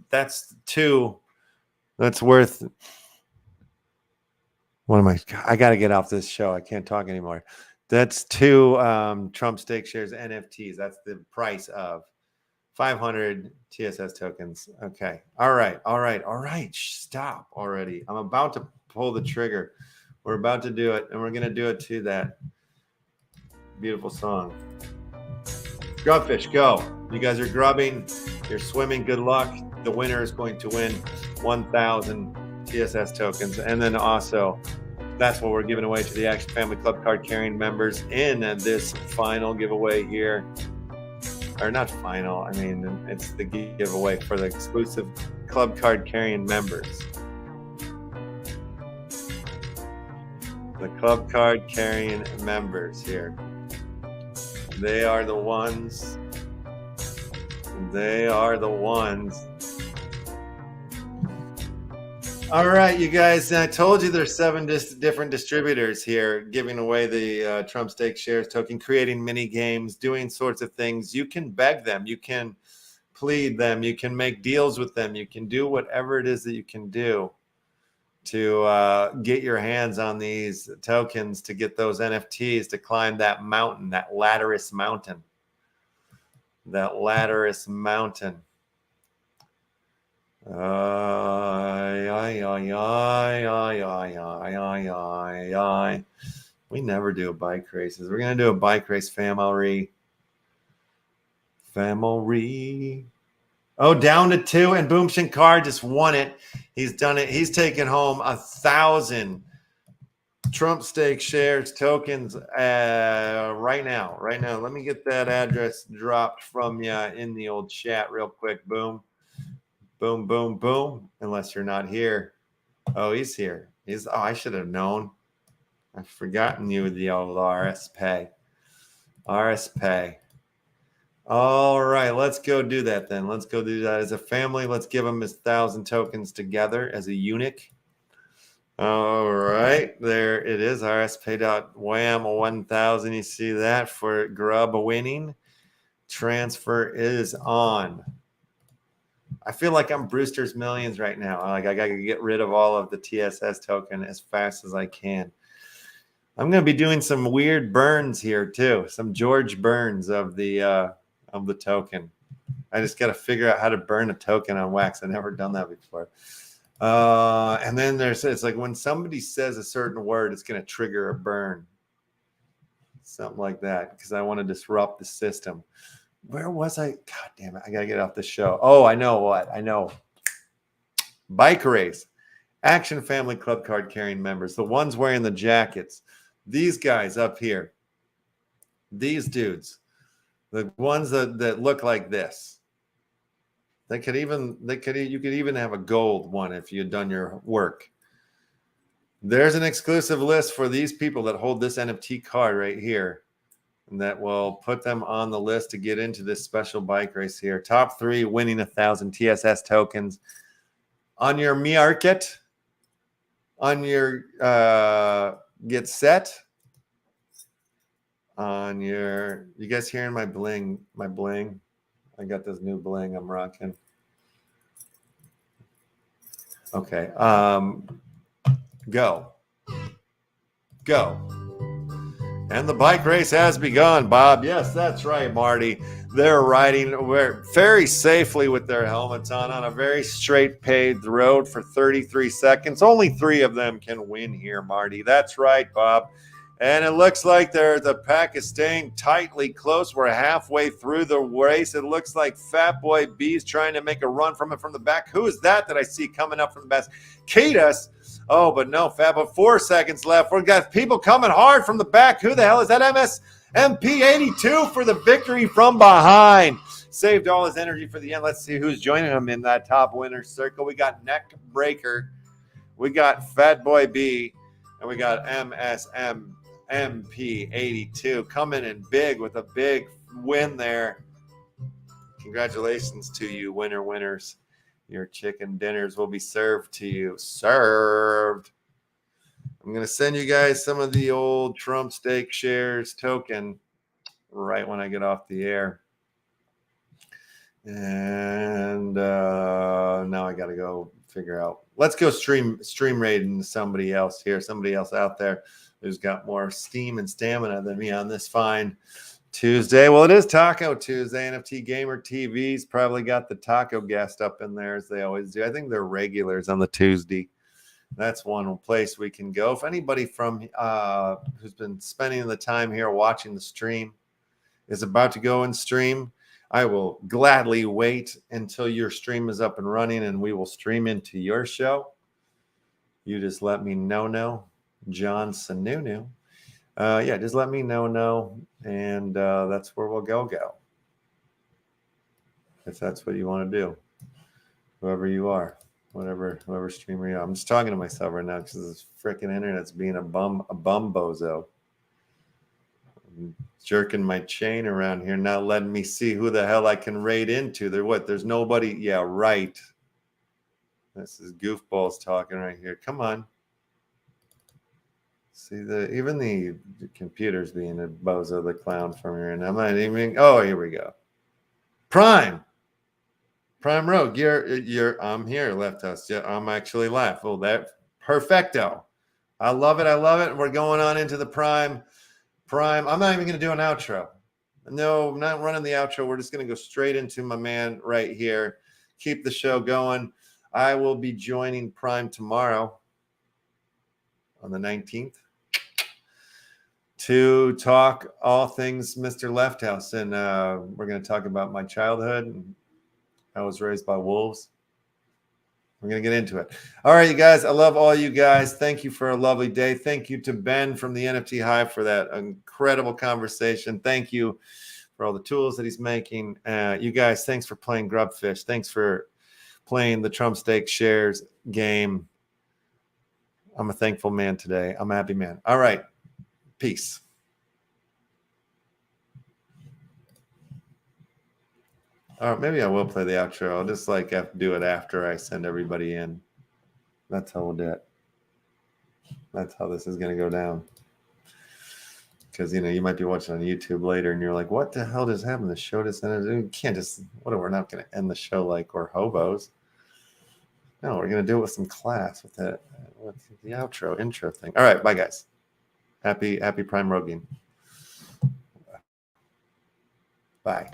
2. That's worth. What am I got to get off this show. I can't talk anymore. That's 2 Trump stake shares NFTs. That's the price of 500 TSS tokens. Okay. All right. Stop already. I'm about to pull the trigger. We're about to do it, and we're going to do it to that beautiful song. Grubfish, go. You guys are grubbing. You're swimming. Good luck. The winner is going to win 1,000 TSS tokens. And then also, that's what we're giving away to the Action Family Club Card Carrying members in this final giveaway here. Or not final. I mean, it's the giveaway for the exclusive Club Card Carrying members. The Club Card Carrying members here. They are the ones. They are the ones. All right, you guys. I told you there's 7 different distributors here giving away the Trump Stake Shares token, creating mini games, doing sorts of things. You can beg them. You can plead them. You can make deals with them. You can do whatever it is that you can do to get your hands on these tokens, to get those NFTs, to climb that mountain, that ladderous mountain. That ladderous mountain. We never do bike races. We're gonna do a bike race, family. Oh, down to 2, and Boom Shankar just won it. He's done it. He's taken home 1,000 Trump Stake Shares tokens right now. Let me get that address dropped from you in the old chat real quick. Boom. Boom, boom, boom. Unless you're not here. Oh, he's here. I should have known. I've forgotten you, the old RS Pay. RS Pay. All right, let's go do that then. Let's go do that as a family. Let's give him his 1,000 tokens together as a eunuch. All right, there it is. RSPay.wham 1,000. You see that for Grub winning. Transfer is on. I feel like I'm Brewster's Millions right now. Like I got to get rid of all of the TSS token as fast as I can. I'm going to be doing some weird burns here too. Some George Burns of the token. I just got to figure out how to burn a token on wax. I've never done that before. And then it's like when somebody says a certain word, it's going to trigger a burn. Something like that, because I want to disrupt the system. Where was I? God damn it. I got to get off the show. Oh, I know what. I know. Bike race. Action Family Club Card Carrying members. The ones wearing the jackets. These guys up here. These dudes. The ones that look like this. You could even have a gold one if you'd done your work. There's an exclusive list for these people that hold this NFT card right here. And that will put them on the list to get into this special bike race here. Top 3 winning 1,000 TSS tokens on your market, on your get set, on your. You guys hearing my bling? My bling. I got this new bling I'm rocking. Okay. Go. And the bike race has begun, Bob. Yes, that's right, Marty. They're riding very safely with their helmets on a very straight paved road for 33 seconds. Only 3 of them can win here, Marty. That's right, Bob. And it looks like the pack is staying tightly close. We're halfway through the race. It looks like Fat Boy B's trying to make a run from it from the back. Who is that I see coming up from the back? Katus. Oh, but no, Fat Boy. 4 seconds left. We've got people coming hard from the back. Who the hell is that? MP82 for the victory from behind. Saved all his energy for the end. Let's see who's joining him in that top winner's circle. We got Neck Breaker. We got Fat Boy B. And we got MP82 coming in big with a big win there. Congratulations to you, winners. Your chicken dinners will be served to you. Served. I'm going to send you guys some of the old Trump Steak Shares token right when I get off the air. And now I got to go figure out. Let's go stream raiding somebody else here. Somebody else out there who's got more steam and stamina than me on this fine Tuesday. Well, it is Taco Tuesday. NFT Gamer TV's probably got the taco guest up in there as they always do. I think they're regulars on the Tuesday. That's one place we can go. If anybody from who's been spending the time here watching the stream is about to go and stream, I will gladly wait until your stream is up and running and we will stream into your show. You just let me know. John Sununu. Yeah, just let me know. And that's where we'll go. If that's what you want to do. Whoever you are. Whoever streamer you are. I'm just talking to myself right now because this freaking internet's being a bum bozo. I'm jerking my chain around here, not letting me see who the hell I can raid into. There's nobody. Yeah, right. This is goofballs talking right here. Come on. See, even the computer's being a bozo, the clown from here. And I'm not even. Oh, here we go. Prime Rogue, I'm here, Left House. Yeah, I'm actually live. Oh, that perfecto. I love it. We're going on into the Prime. I'm not even going to do an outro. No, I'm not running the outro. We're just going to go straight into my man right here. Keep the show going. I will be joining Prime tomorrow on the 19th to talk all things Mr. Left House. And we're going to talk about my childhood and I was raised by wolves. We're going to get into it. All right, you guys. I love all you guys. Thank you for a lovely day. Thank you to Ben from the NFT Hive for that incredible conversation. Thank you for all the tools that he's making. You guys, thanks for playing Grubfish. Thanks for playing the Trump Steak Shares game. I'm a thankful man today. I'm a happy man. All right. Peace. All right, maybe I will play the outro. I'll just have to do it after I send everybody in. That's how we'll do it. That's how this is going to go down. Because, you might be watching on YouTube later and you're like, what the hell just happened? The show just ended. You can't just, we're not going to end the show like we're hobos. No, we're going to do it with some class with the intro thing. All right, bye, guys. Happy Prime Rogan. Bye.